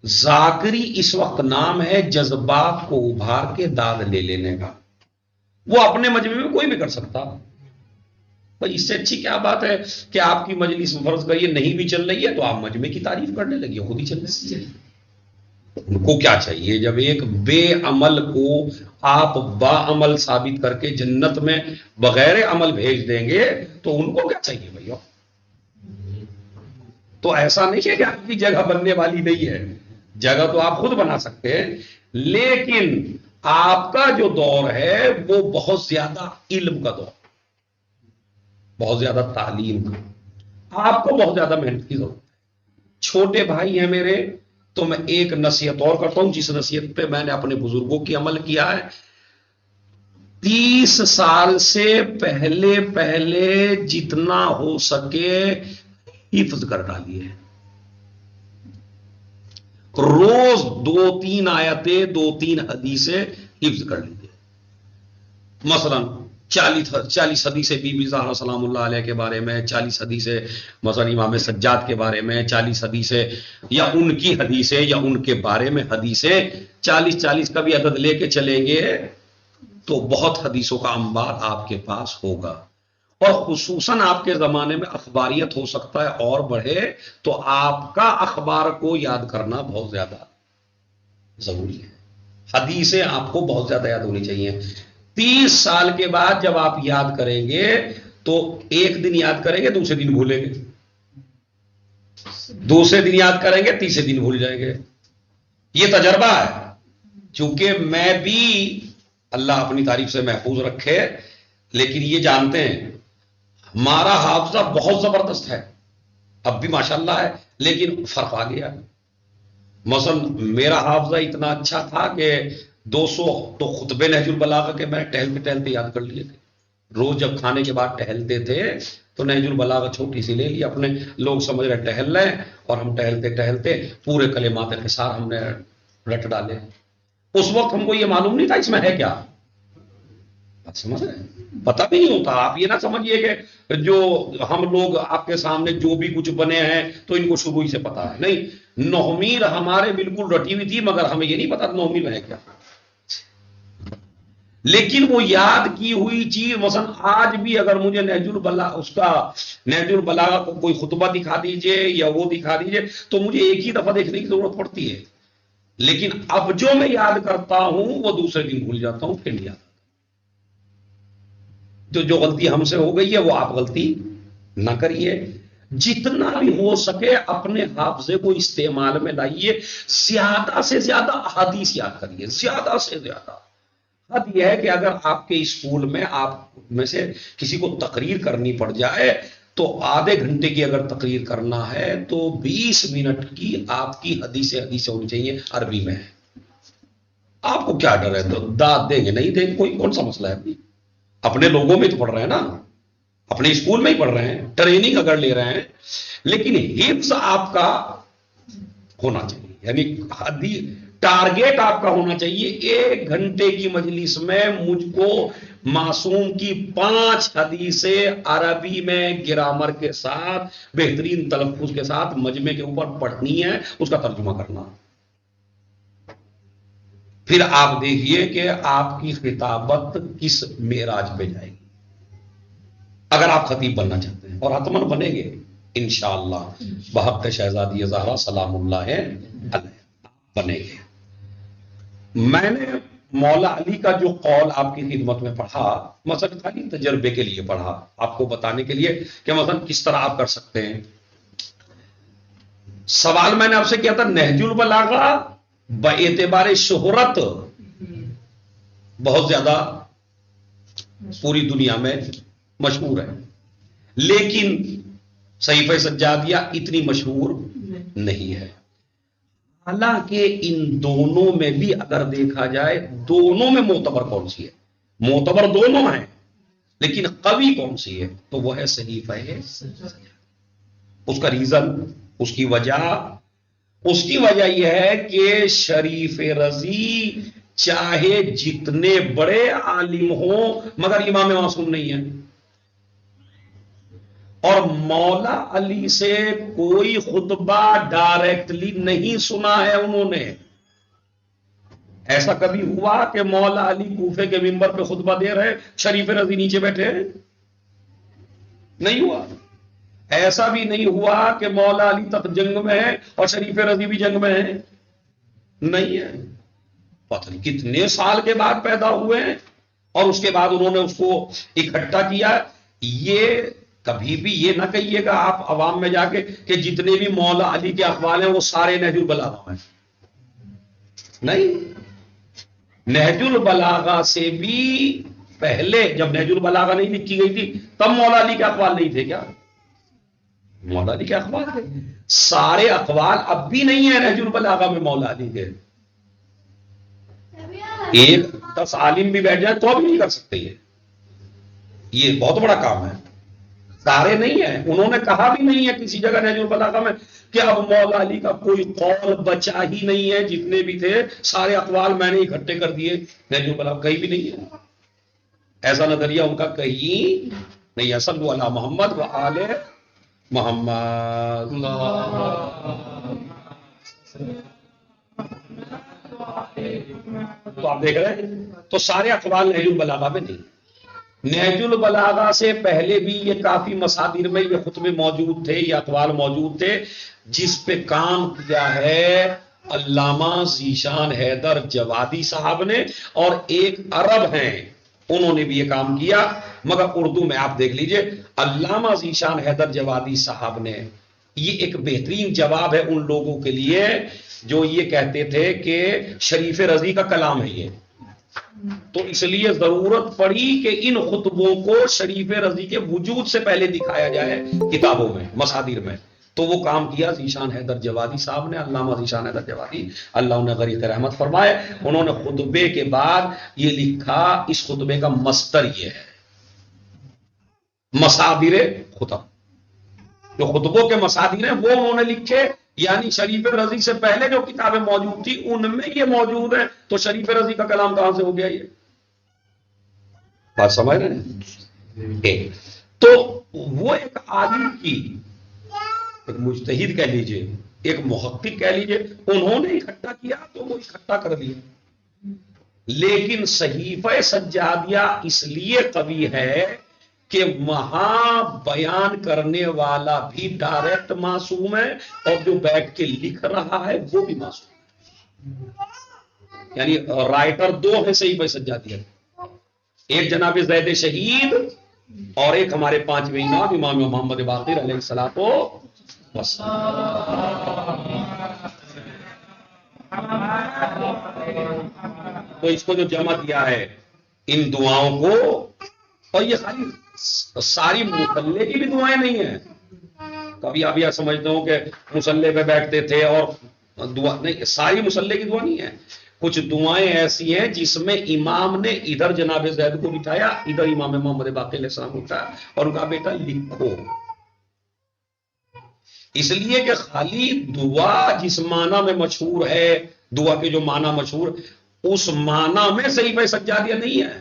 ذاکری اس وقت نام ہے جذبات کو ابھار کے داد لے لینے کا. وہ اپنے مجمع میں کوئی بھی کر سکتا. بھائی اس سے اچھی کیا بات ہے کہ آپ کی مجلس فرض کریے نہیں بھی چل رہی ہے تو آپ مجمع کی تعریف کرنے لگے، خود ہی چلنے سے چلیے. ان کو کیا چاہیے؟ جب ایک بے عمل کو آپ با عمل ثابت کر کے جنت میں بغیر عمل بھیج دیں گے تو ان کو کیا چاہیے بھیا؟ تو ایسا نہیں ہے کہ آپ کی جگہ بننے والی نہیں ہے، جگہ تو آپ خود بنا سکتے ہیں، لیکن آپ کا جو دور ہے وہ بہت زیادہ علم کا دور، بہت زیادہ تعلیم کا. آپ کو بہت زیادہ محنت کی ضرورت ہے. چھوٹے بھائی ہیں میرے، تو میں ایک نصیحت اور کرتا ہوں جس نصیحت پہ میں نے اپنے بزرگوں کی عمل کیا ہے. 30 سال سے پہلے جتنا ہو سکے حفظ کر ڈالیے. روز 2-3 آیتیں، 2-3 حدیثیں حفظ کر لیجیے. مثلا 40 حدیثیں بی بی زہرا سلام اللہ علیہ کے بارے میں، 40 حدیثیں مثلا امام سجاد کے بارے میں، 40 حدیثیں یا ان کی حدیثیں یا ان کے بارے میں حدیثیں، 40 کا بھی عدد لے کے چلیں گے تو بہت حدیثوں کا انبار آپ کے پاس ہوگا. اور خصوصاً آپ کے زمانے میں اخباریت ہو سکتا ہے اور بڑھے تو آپ کا اخبار کو یاد کرنا بہت زیادہ ضروری ہے. حدیثیں آپ کو بہت زیادہ یاد ہونی چاہیے. 30 سال کے بعد جب آپ یاد کریں گے تو ایک دن یاد کریں گے، دوسرے دن بھولیں گے، دوسرے دن یاد کریں گے، تیسرے دن بھول جائیں گے. یہ تجربہ ہے. چونکہ میں بھی، اللہ اپنی تعریف سے محفوظ رکھے، لیکن یہ جانتے ہیں ہمارا حافظہ بہت زبردست ہے، اب بھی ماشاءاللہ ہے، لیکن فرق آ گیا. مثلا میرا حافظہ اتنا اچھا تھا کہ 200 تو خطبے نہج البلاغہ کے میں ٹہلتے ٹہلتے یاد کر لیے تھے. روز جب کھانے کے بعد ٹہلتے تھے تو نہج البلاغہ چھوٹی سی لے لی، اپنے لوگ سمجھ رہے ٹہل رہے ہیں اور ہم ٹہلتے ٹہلتے پورے کلمات قصار ہم نے رٹ ڈالے. اس وقت ہم کو یہ معلوم نہیں تھا اس میں ہے کیا، سمجھ رہے ہیں؟ پتہ بھی نہیں ہوتا. آپ یہ نہ سمجھیے کہ جو ہم لوگ آپ کے سامنے جو بھی کچھ بنے ہیں تو ان کو شروع ہی سے پتا ہے، نہیں. نومیر ہمارے بالکل رٹی ہوئی تھی مگر ہمیں یہ نہیں پتا نومیر ہے کیا. لیکن وہ یاد کی ہوئی چیز، مثلا آج بھی اگر مجھے نہج البلاغہ کو کوئی خطبہ دکھا دیجئے یا وہ دکھا دیجئے تو مجھے ایک ہی دفعہ دیکھنے کی ضرورت پڑتی ہے. لیکن اب جو میں یاد کرتا ہوں وہ دوسرے دن بھول جاتا ہوں، پھر نہیں یاد. جو غلطی ہم سے ہو گئی ہے وہ آپ غلطی نہ کریے. جتنا بھی ہو سکے اپنے حافظے کو استعمال میں لائیے. زیادہ سے زیادہ احادیث یاد کریے، زیادہ سے زیادہ. حد یہ ہے کہ اگر آپ کے اسکول میں آپ میں سے کسی کو تقریر کرنی پڑ جائے تو آدھے گھنٹے کی اگر تقریر کرنا ہے تو 20 منٹ کی آپ کی حدیثیں ہونی چاہیے عربی میں. آپ کو کیا ڈر ہے؟ تو داد دیں گے نہیں دیں گے، کوئی کون سا مسئلہ ہے؟ اپنے لوگوں میں تو پڑھ رہے ہیں نا، اپنے اسکول میں ہی پڑھ رہے ہیں، ٹریننگ اگر لے رہے ہیں. لیکن حفظ آپ کا ہونا چاہیے، یعنی ٹارگیٹ آپ کا ہونا چاہیے 1 گھنٹے کی مجلس میں مجھ کو معصوم کی 5 حدیثیں عربی میں گرامر کے ساتھ بہترین تلفظ کے ساتھ مجمع کے اوپر پڑھنی ہے، اس کا ترجمہ کرنا. پھر آپ دیکھیے کہ آپ کی خطابت کس معراج پہ جائے گی. اگر آپ خطیب بننا چاہتے ہیں، اور حتمن بنیں گے انشاءاللہ بحق شہزادی زہرا سلام اللہ علیہ بنیں گے. میں نے مولا علی کا جو قول آپ کی خدمت میں پڑھا، مثلا خالی تجربے کے لیے پڑھا، آپ کو بتانے کے لیے کہ مثلا کس طرح آپ کر سکتے ہیں. سوال میں نے آپ سے کیا تھا، نہج البلاغہ باعتبار شہرت بہت زیادہ پوری دنیا میں مشہور ہے، لیکن صحیفہ سجادیہ اتنی مشہور نہیں ہے۔ حالانکہ ان دونوں میں بھی اگر دیکھا جائے، دونوں میں معتبر کون سی ہے؟ معتبر دونوں ہیں، لیکن قوی کون سی ہے؟ تو وہ ہے صحیفہ سجادیہ۔ اس کا ریزن، اس کی وجہ یہ ہے کہ شریف رضی چاہے جتنے بڑے عالم ہوں مگر امام معصوم نہیں ہے، اور مولا علی سے کوئی خطبہ ڈائریکٹلی نہیں سنا ہے انہوں نے۔ ایسا کبھی ہوا کہ مولا علی کوفے کے منبر پہ خطبہ دے رہے، شریف رضی نیچے بیٹھے ہیں؟ نہیں ہوا۔ ایسا بھی نہیں ہوا کہ مولا علی تک جنگ میں ہے اور شریف رضی بھی جنگ میں ہے؟ نہیں ہے۔ پتہ نہیں کتنے سال کے بعد پیدا ہوئے ہیں، اور اس کے بعد انہوں نے اس کو اکٹھا کیا۔ یہ کبھی بھی یہ نہ کہیے گا آپ عوام میں جا کے کہ جتنے بھی مولا علی کے اقوال ہیں وہ سارے نہج البلاغہ ہیں، نہیں۔ نہج البلاغہ سے بھی پہلے، جب نہج البلاغہ نہیں لکھی گئی تھی تب مولا علی کے اقوال نہیں تھے کیا؟ مولا علی کے اقوال تھے۔ سارے اقوال اب بھی نہیں ہیں نہج البلاغہ میں مولا علی کے۔ ایک 10 عالم بھی بیٹھ جائیں تو اب نہیں کر سکتے، یہ بہت بڑا کام ہے۔ سارے نہیں ہیں، انہوں نے کہا بھی نہیں ہے کسی جگہ نہج البلاغہ میں کہ اب مولا علی کا کوئی قول بچا ہی نہیں ہے، جتنے بھی تھے سارے اقوال میں نے اکٹھے کر دیے نہج البلاغہ، کہیں بھی نہیں ہے۔ ایسا نظریہ ان کا کہیں نہیں ہے۔ صلی اللہ محمد و آل محمد۔ تو آپ دیکھ رہے ہیں، تو سارے اقوال نہج البلاغہ میں نہیں۔ نہج البلاغہ سے پہلے بھی یہ کافی مصادر میں یہ خطبے موجود تھے، یہ اقوال موجود تھے، جس پہ کام کیا ہے علامہ ذیشان حیدر جوادی صاحب نے، اور ایک عرب ہیں انہوں نے بھی یہ کام کیا، مگر اردو میں آپ دیکھ لیجئے علامہ ذیشان حیدر جوادی صاحب نے، یہ ایک بہترین جواب ہے ان لوگوں کے لیے جو یہ کہتے تھے کہ شریف رضی کا کلام ہے یہ، تو اس لیے ضرورت پڑی کہ ان خطبوں کو شریف رضی کے وجود سے پہلے دکھایا جائے کتابوں میں، مصادر میں۔ تو وہ کام کیا ذیشان حیدر جوادی صاحب نے، علامہ ذیشان حیدر جوادی، اللہ انہیں غریق رحمت فرمائے۔ انہوں نے خطبے کے بعد یہ لکھا، اس خطبے کا مصدر یہ ہے مصادر خطب، جو خطبوں کے مصادر ہیں وہ انہوں نے لکھے، یعنی شریف رضی سے پہلے جو کتابیں موجود تھی ان میں یہ موجود ہیں، تو شریف رضی کا کلام کہاں سے ہو گیا؟ یہ بات سمجھ رہے ہیں؟ تو وہ ایک عالم کی، ایک مجتہد کہہ لیجئے، ایک محقق کہہ لیجئے، انہوں نے اکٹھا کیا تو وہ اکٹھا کر دیا۔ لیکن صحیفہ سجادیہ اس لیے قوی ہے کہ وہاں بیان کرنے والا بھی ڈائریکٹ معصوم ہے، اور جو بیٹھ کے لکھ رہا ہے وہ بھی معصوم ہے۔ یعنی رائٹر دو ہیں صحیفہ سجادیہ، ایک جناب زید شہید اور ایک ہمارے 5ویں امام امام محمد باقر علیہ الصلوۃ والسلام۔ تو اس کو جو جمع کیا ہے ان دعاؤں کو، اور یہ خالی ساری مصلے کی بھی دعائیں نہیں ہیں۔ کبھی آپ یہ سمجھتے ہو کہ مصلے پہ بیٹھتے تھے اور دعا نہیں، ساری مصلے کی دعا نہیں ہے۔ کچھ دعائیں ایسی ہیں جس میں امام نے ادھر جناب زید کو بٹھایا، ادھر امام محمد باقر علیہ السلام کو بٹھایا اور ان کا بیٹا لکھو، اس لیے کہ خالی دعا جس معنی میں مشہور ہے، دعا کے جو معنی مشہور، اس معنی میں صحیفہ سجادیہ نہیں ہے۔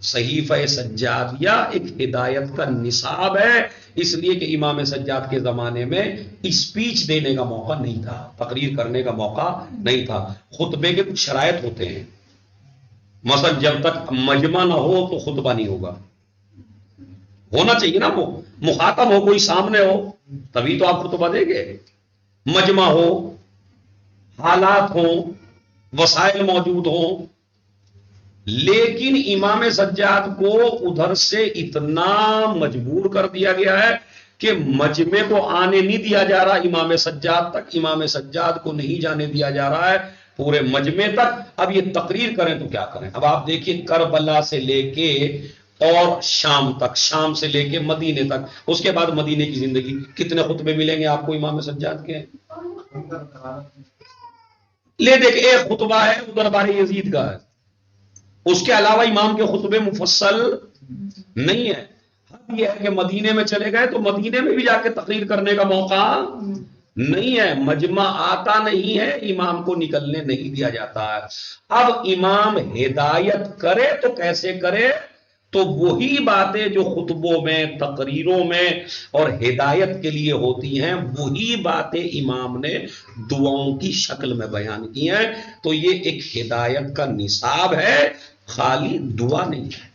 صحیفہ سجادیہ ایک ہدایت کا نصاب ہے، اس لیے کہ امام سجاد کے زمانے میں اسپیچ دینے کا موقع نہیں تھا، تقریر کرنے کا موقع نہیں تھا۔ خطبے کے کچھ شرائط ہوتے ہیں، مثلا جب تک مجمع نہ ہو تو خطبہ نہیں ہوگا، ہونا چاہیے نا، وہ مخاطب ہو، کوئی سامنے ہو تبھی تو آپ خطبہ دیں گے، مجمع ہو، حالات ہوں، وسائل موجود ہوں۔ لیکن امام سجاد کو ادھر سے اتنا مجبور کر دیا گیا ہے کہ مجمع کو آنے نہیں دیا جا رہا امام سجاد تک، امام سجاد کو نہیں جانے دیا جا رہا ہے پورے مجمع تک. اب یہ تقریر کریں تو کیا کریں. اب آپ دیکھیے کربلا سے لے کے اور شام تک، شام سے لے کے مدینے تک، اس کے بعد مدینے کی زندگی، کتنے خطبے ملیں گے آپ کو امام سجاد کے؟ لے دیکھ ایک خطبہ ہے وہ دربار یزید کا ہے، اس کے علاوہ امام کے خطبے مفصل نہیں ہے. اب یہ ہے کہ مدینے میں چلے گئے تو مدینے میں بھی جا کے تقریر کرنے کا موقع نہیں ہے، مجمع آتا نہیں ہے، امام کو نکلنے نہیں دیا جاتا ہے. اب امام ہدایت کرے تو کیسے کرے؟ تو وہی باتیں جو خطبوں میں، تقریروں میں اور ہدایت کے لیے ہوتی ہیں، وہی باتیں امام نے دعاؤں کی شکل میں بیان کی ہیں. تو یہ ایک ہدایت کا نصاب ہے، خالی دعا نہیں ہے.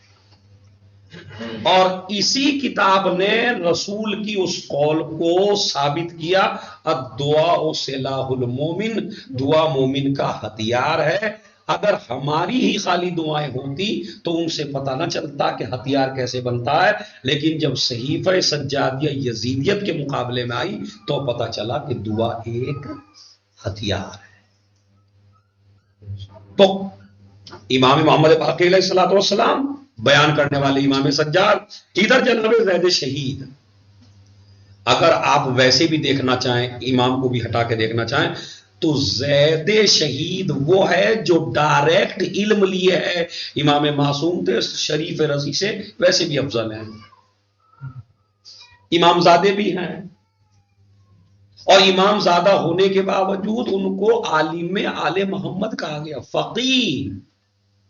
اور اسی کتاب نے رسول کی اس قول کو ثابت کیا، الدعاء سلاح المومن، دعا مومن کا ہتھیار ہے. اگر ہماری ہی خالی دعائیں ہوتی تو ان سے پتہ نہ چلتا کہ ہتھیار کیسے بنتا ہے، لیکن جب صحیفہ سجادیہ یزیدیت کے مقابلے میں آئی تو پتہ چلا کہ دعا ایک ہتھیار ہے. تو امام محمد باقر علیہ الصلوۃ والسلام بیان کرنے والے امام سجاد، ادھر جناب زید شہید. اگر آپ ویسے بھی دیکھنا چاہیں، امام کو بھی ہٹا کے دیکھنا چاہیں، تو زید شہید وہ ہے جو ڈائریکٹ علم لیے ہے. امام معصوم تھے شریف رضی سے، ویسے بھی افضل ہیں، امام زادے بھی ہیں، اور امام زادہ ہونے کے باوجود ان کو عالم آل محمد کہا گیا. فقیہ،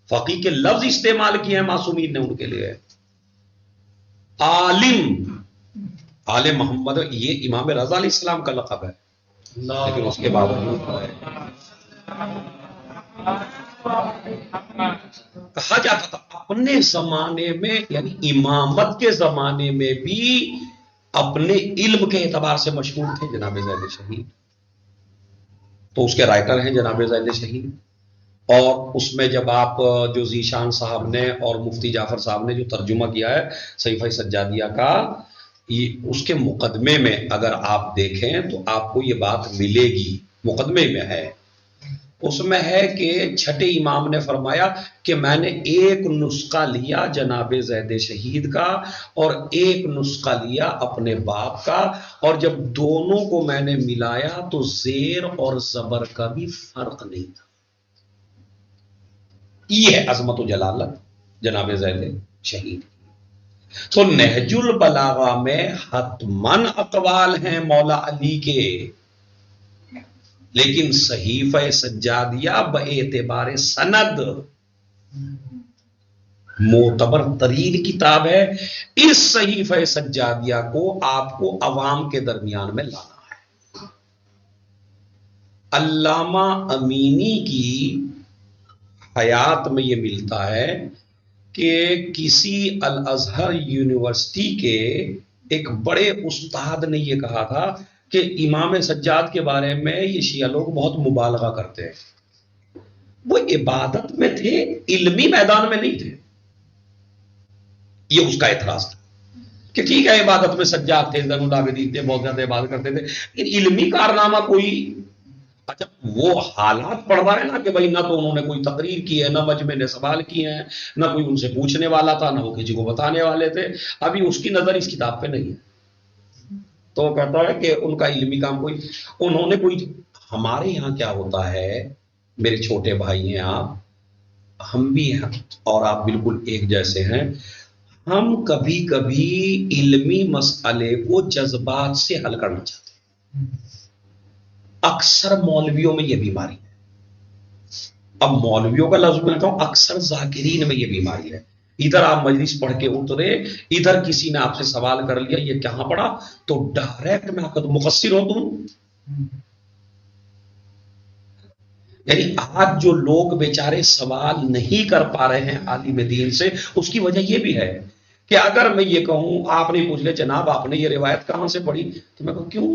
فقیہ کے لفظ استعمال کیے ہیں معصومین نے ان کے لیے. عالم، آل محمد، یہ امام رضا علیہ السلام کا لقب ہے، لیکن اس کے باوجود کہا جاتا تھا اپنے زمانے میں، یعنی امامت کے زمانے میں بھی اپنے علم کے اعتبار سے مشہور تھے جناب زید شہید. تو اس کے رائٹر ہیں جناب زید شہید. اور اس میں جب آپ جو ذیشان صاحب نے اور مفتی جعفر صاحب نے جو ترجمہ کیا ہے صحیفہ سجادیہ کا، اس کے مقدمے میں اگر آپ دیکھیں تو آپ کو یہ بات ملے گی، مقدمے میں ہے، اس میں ہے کہ چھٹے امام نے فرمایا کہ میں نے ایک نسخہ لیا جناب زید شہید کا اور ایک نسخہ لیا اپنے باپ کا، اور جب دونوں کو میں نے ملایا تو زیر اور زبر کا بھی فرق نہیں تھا. یہ ہے عظمت و جلالت جناب زید شہید. تو نہج البلاغہ میں حتماً اقوال ہیں مولا علی کے، لیکن صحیفہ سجادیہ باعتبار سند معتبر ترین کتاب ہے. اس صحیفہ سجادیہ کو آپ کو عوام کے درمیان میں لانا ہے. علامہ امینی کی حیات میں یہ ملتا ہے کہ کسی الازہر یونیورسٹی کے ایک بڑے استاد نے یہ کہا تھا کہ امام سجاد کے بارے میں یہ شیعہ لوگ بہت مبالغہ کرتے ہیں. وہ عبادت میں تھے، علمی میدان میں نہیں تھے. یہ اس کا اعتراض تھا کہ ٹھیک ہے عبادت میں سجاد تھے، زین العابدین تھے، بہت زیادہ عبادت کرتے تھے، لیکن علمی کارنامہ کوئی. اچھا وہ حالات پڑھ رہا ہے نا کہ بھائی نہ تو انہوں نے کوئی تقریر کی ہے، نہ مجمع نے سوال کیے ہیں، نہ کوئی ان سے پوچھنے والا تھا، نہ وہ کسی کو بتانے والے تھے. ابھی اس کی نظر اس کتاب پہ نہیں ہے. تو وہ کہتا ہے کہ ان کا علمی کام کوئی، انہوں نے کوئی. ہمارے یہاں کیا ہوتا ہے، میرے چھوٹے بھائی ہیں آپ، ہم بھی ہیں اور آپ بالکل ایک جیسے ہیں. ہم کبھی کبھی علمی مسئلے کو جذبات سے حل کرنا چاہتے ہیں. اکثر مولویوں میں یہ بیماری ہے. اب مولویوں کا لفظ میں کہوں، اکثر ذاکرین میں یہ بیماری ہے. ادھر آپ مجلس پڑھ کے اترے، ادھر کسی نے آپ سے سوال کر لیا یہ کہاں پڑھا، تو ڈائریکٹ میں آپ کا مقصر ہو تم. یعنی آج جو لوگ بیچارے سوال نہیں کر پا رہے ہیں عالم دین سے، اس کی وجہ یہ بھی ہے کہ اگر میں یہ کہوں آپ نے پوچھ لیا جناب آپ نے یہ روایت کہاں سے پڑھی، تو میں کہوں کیوں،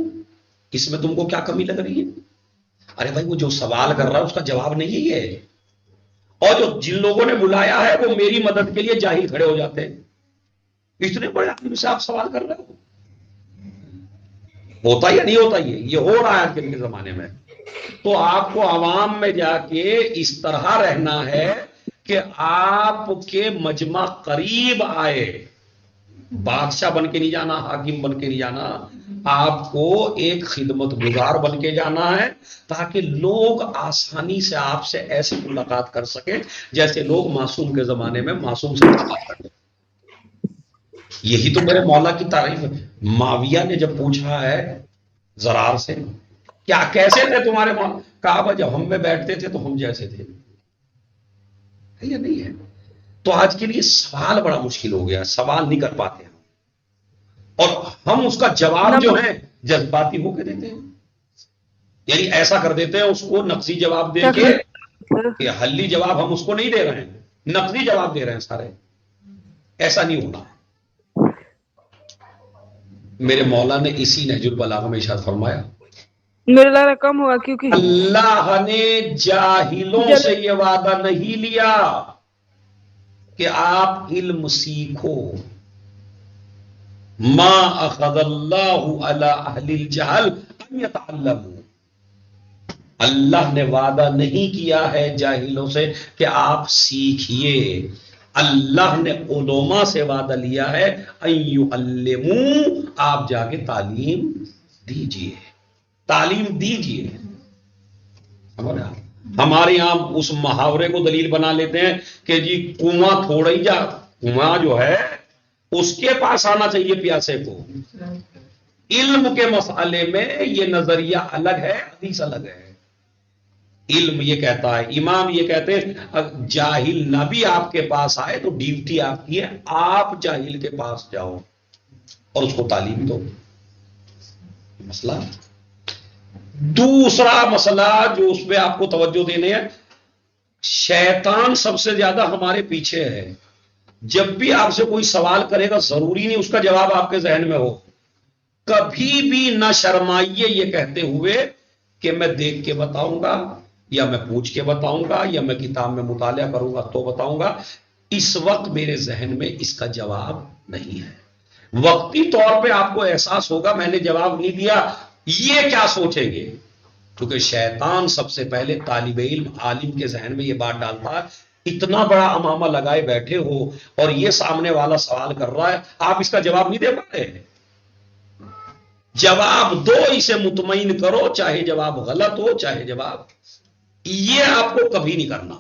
اس میں تم کو کیا کمی لگ رہی ہے؟ ارے بھائی وہ جو سوال کر رہا ہے اس کا جواب نہیں ہے. اور جو جن لوگوں نے بلایا ہے وہ میری مدد کے لیے جاہل کھڑے ہو جاتے ہیں. اتنے بڑے آدمی سے آپ سوال کر رہے ہو، ہوتا یا نہیں ہوتا؟ یہ ہو رہا ہے آج کے زمانے میں. تو آپ کو عوام میں جا کے اس طرح رہنا ہے کہ آپ کے مجمع قریب آئے، بادشاہ بن کے نہیں جانا، حاکم بن کے نہیں جانا، آپ کو ایک خدمت گزار بن کے جانا ہے، تاکہ لوگ آسانی سے آپ سے ایسی ملاقات کر سکیں جیسے لوگ معصوم کے زمانے میں معصوم سے ملاقات کرتے ہیں۔ یہی تو میرے مولا کی تعریف ہے۔ معاویہ نے جب پوچھا ہے زرار سے، کیا کیسے تھے تمہارے مولا، کہا جب ہم میں بیٹھتے تھے تو ہم جیسے تھے، ہے یا نہیں ہے؟ تو آج کے لیے سوال بڑا مشکل ہو گیا، سوال نہیں کر پاتے ہم، اور ہم اس کا جواب جو ہے جذباتی ہو کے دیتے ہیں، یعنی ایسا کر دیتے ہیں اس کو نقصی جواب دے کے کہ حلی جواب ہم اس کو نہیں دے رہے ہیں، نقلی جواب دے رہے ہیں سارے۔ ایسا نہیں ہونا۔ میرے مولا نے اسی نہج البلاغہ میں ارشاد فرمایا، میرا لارا کم ہوگا کیونکہ اللہ نے جاہلوں سے یہ وعدہ نہیں لیا کہ آپ علم سیکھو، ما اخذ اللہ علی اہل الجہل ان یتعلموا، اللہ نے وعدہ نہیں کیا ہے جاہلوں سے کہ آپ سیکھیے، اللہ نے علماء سے وعدہ لیا ہے ان یعلموا، آپ جا کے تعلیم دیجئے، تعلیم دیجئے۔ ہمارے یہاں اس محاورے کو دلیل بنا لیتے ہیں کہ جی کنواں تھوڑا ہی جا، کنواں جو ہے اس کے پاس آنا چاہیے پیاسے کو۔ علم کے مسئلے میں یہ نظریہ الگ ہے، حدیث الگ ہے۔ علم یہ کہتا ہے، امام یہ کہتے ہیں جاہل نہ بھی آپ کے پاس آئے تو ڈیوٹی آپ کی ہے، آپ جاہل کے پاس جاؤ اور اس کو تعلیم دو۔ مسئلہ دوسرا مسئلہ جو اس پہ آپ کو توجہ دینے ہے، شیطان سب سے زیادہ ہمارے پیچھے ہے۔ جب بھی آپ سے کوئی سوال کرے گا ضروری نہیں اس کا جواب آپ کے ذہن میں ہو، کبھی بھی نہ شرمائیے یہ کہتے ہوئے کہ میں دیکھ کے بتاؤں گا، یا میں پوچھ کے بتاؤں گا، یا میں کتاب میں مطالعہ کروں گا تو بتاؤں گا، اس وقت میرے ذہن میں اس کا جواب نہیں ہے۔ وقتی طور پہ آپ کو احساس ہوگا میں نے جواب نہیں دیا، یہ کیا سوچیں گے؟ کیونکہ شیطان سب سے پہلے طالب علم عالم کے ذہن میں یہ بات ڈالتا ہے، اتنا بڑا امامہ لگائے بیٹھے ہو اور یہ سامنے والا سوال کر رہا ہے، آپ اس کا جواب نہیں دے پاتے، جواب دو، اسے مطمئن کرو، چاہے جواب غلط ہو چاہے جواب، یہ آپ کو کبھی نہیں کرنا۔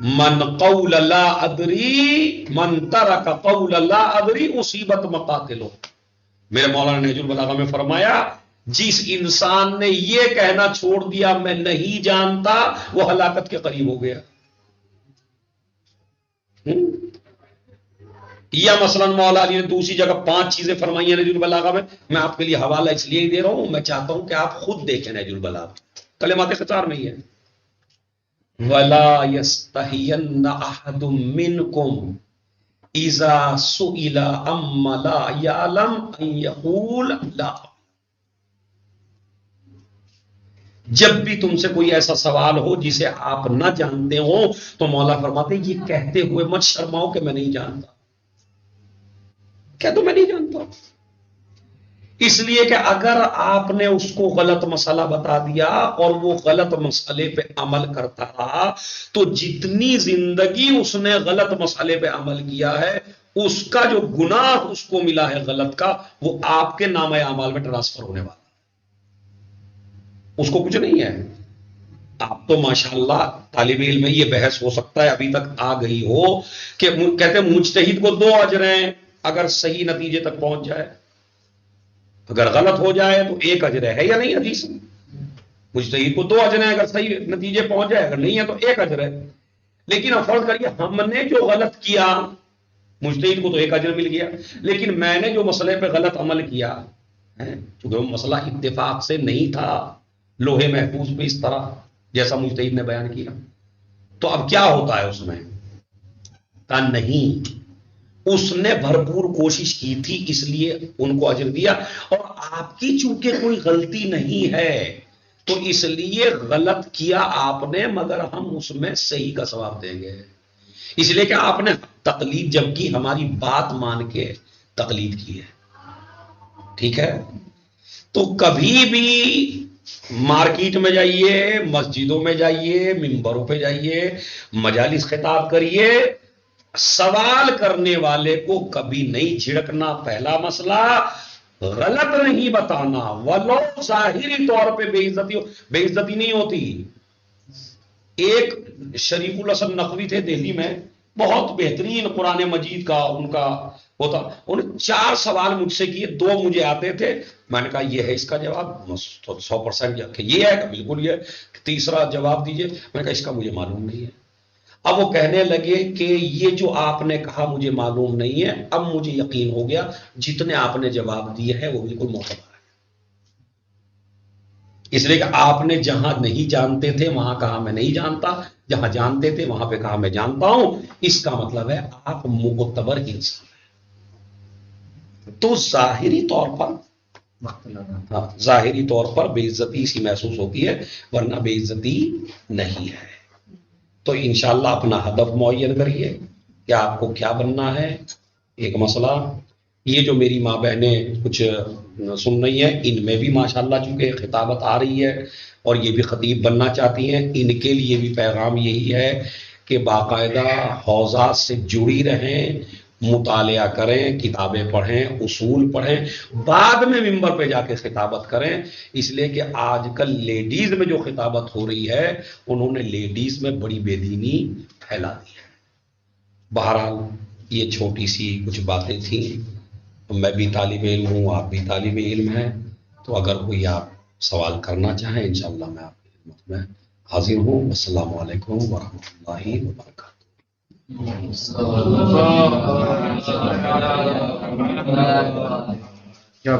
من قول لا ادری من ترک قول لا ادری اصیبت مقاتلو، میرے مولانا نہج البلاغہ میں فرمایا جس انسان نے یہ کہنا چھوڑ دیا میں نہیں جانتا وہ ہلاکت کے قریب ہو گیا۔ یا مثلا مولا علی نے دوسری جگہ 5 چیزیں فرمائی ہیں نہج البلاغہ میں آپ کے لیے حوالہ اس لیے ہی دے رہا ہوں، میں چاہتا ہوں کہ آپ خود دیکھیں نہج البلاغہ، کلمات خطار میں ہی ہے۔ وَلَا يَسْتَحْيَنَّ أَحَدٌ مِّنْكُمْ اِذَا سُئِلَ عَمَّ لَا يَعْلَمْ أَن يَقُولَ لَا، جب بھی تم سے کوئی ایسا سوال ہو جسے آپ نہ جانتے ہو تو مولا فرماتے ہیں یہ کہتے ہوئے مت شرماؤ کہ میں نہیں جانتا، کیا تو میں نہیں جانتا، اس لیے کہ اگر آپ نے اس کو غلط مسئلہ بتا دیا اور وہ غلط مسئلے پہ عمل کرتا رہا تو جتنی زندگی اس نے غلط مسئلے پہ عمل کیا ہے اس کا جو گناہ اس کو ملا ہے غلط کا وہ آپ کے نامہ اعمال میں ٹرانسفر ہونے والا، اس کو کچھ نہیں ہے۔ آپ تو ماشاءاللہ طالب علم میں یہ بحث ہو سکتا ہے ابھی تک آ گئی ہو کہ کہتے ہیں مجتہد کو 2 اجر ہیں اگر صحیح نتیجے تک پہنچ جائے، اگر غلط ہو جائے تو 1 اجر ہے یا نہیں؟ حدیث مجتہد کو 2 اجر ہیں اگر صحیح نتیجے پہنچ جائے، اگر نہیں ہے تو 1 اجر ہے۔ لیکن اب فرض کریے ہم نے جو غلط کیا، مجتہد کو تو 1 اجر مل گیا، لیکن میں نے جو مسئلے پہ غلط عمل کیا چونکہ وہ مسئلہ اتفاق سے نہیں تھا لوہے محفوظ پہ اس طرح جیسا مجتہد نے بیان کیا، تو اب کیا ہوتا ہے اس میں؟ کہا نہیں، اس نے بھرپور کوشش کی تھی اس لیے ان کو اجر دیا، اور آپ کی چونکہ کوئی غلطی نہیں ہے تو اس لیے غلط کیا آپ نے مگر ہم اس میں صحیح کا ثواب دیں گے، اس لیے کہ آپ نے تقلید جب کی ہماری بات مان کے تقلید کی ہے، ٹھیک ہے؟ تو کبھی بھی مارکیٹ میں جائیے، مسجدوں میں جائیے، ممبروں پہ جائیے، مجالس خطاب کریے، سوال کرنے والے کو کبھی نہیں جھڑکنا، پہلا مسئلہ، غلط نہیں بتانا، ولو ظاہری طور پہ بے عزتی نہیں ہوتی۔ ایک شریف الحسن نقوی تھے دہلی میں، بہت بہترین قرآن مجید کا ان کا ہوتا، انہوں نے 4 سوال مجھ سے کیے، 2 مجھے آتے تھے، میں نے کہا یہ ہے اس کا جواب 100%، یہ ہے کہ بالکل یہ، تیسرا جواب دیجئے، میں نے کہا اس کا مجھے معلوم نہیں ہے۔ اب وہ کہنے لگے کہ یہ جو آپ نے کہا مجھے معلوم نہیں ہے، اب مجھے یقین ہو گیا جتنے آپ نے جواب دیے ہیں وہ بالکل معتبر ہے، اس لیے کہ آپ نے جہاں نہیں جانتے تھے وہاں کہا میں نہیں جانتا، جہاں جانتے تھے وہاں پہ کہا میں جانتا ہوں، اس کا مطلب ہے آپ معتبر انسان ہیں۔ تو ظاہری طور پر، ہاں، ظاہری طور پر بے عزتی سی محسوس ہوتی ہے، ورنہ بے عزتی نہیں ہے۔ تو انشاءاللہ اپنا ہدف معین کریے کہ آپ کو کیا بننا ہے۔ ایک مسئلہ یہ جو میری ماں بہنیں کچھ سن رہی ہیں، ان میں بھی ماشاءاللہ چونکہ خطابت آ رہی ہے اور یہ بھی خطیب بننا چاہتی ہیں، ان کے لیے بھی پیغام یہی ہے کہ باقاعدہ حوزات سے جڑی رہیں، مطالعہ کریں، کتابیں پڑھیں، اصول پڑھیں، بعد میں ممبر پہ جا کے خطابت کریں، اس لیے کہ آج کل لیڈیز میں جو خطابت ہو رہی ہے انہوں نے لیڈیز میں بڑی بے دینی پھیلا دی ہے۔ بہرحال یہ چھوٹی سی کچھ باتیں تھیں، میں بھی طالب علم ہوں، آپ بھی طالب علم ہیں، تو اگر کوئی آپ سوال کرنا چاہیں انشاءاللہ میں آپ کی خدمت میں حاضر ہوں۔ السلام علیکم ورحمۃ اللہ وبرکاتہ۔ کیا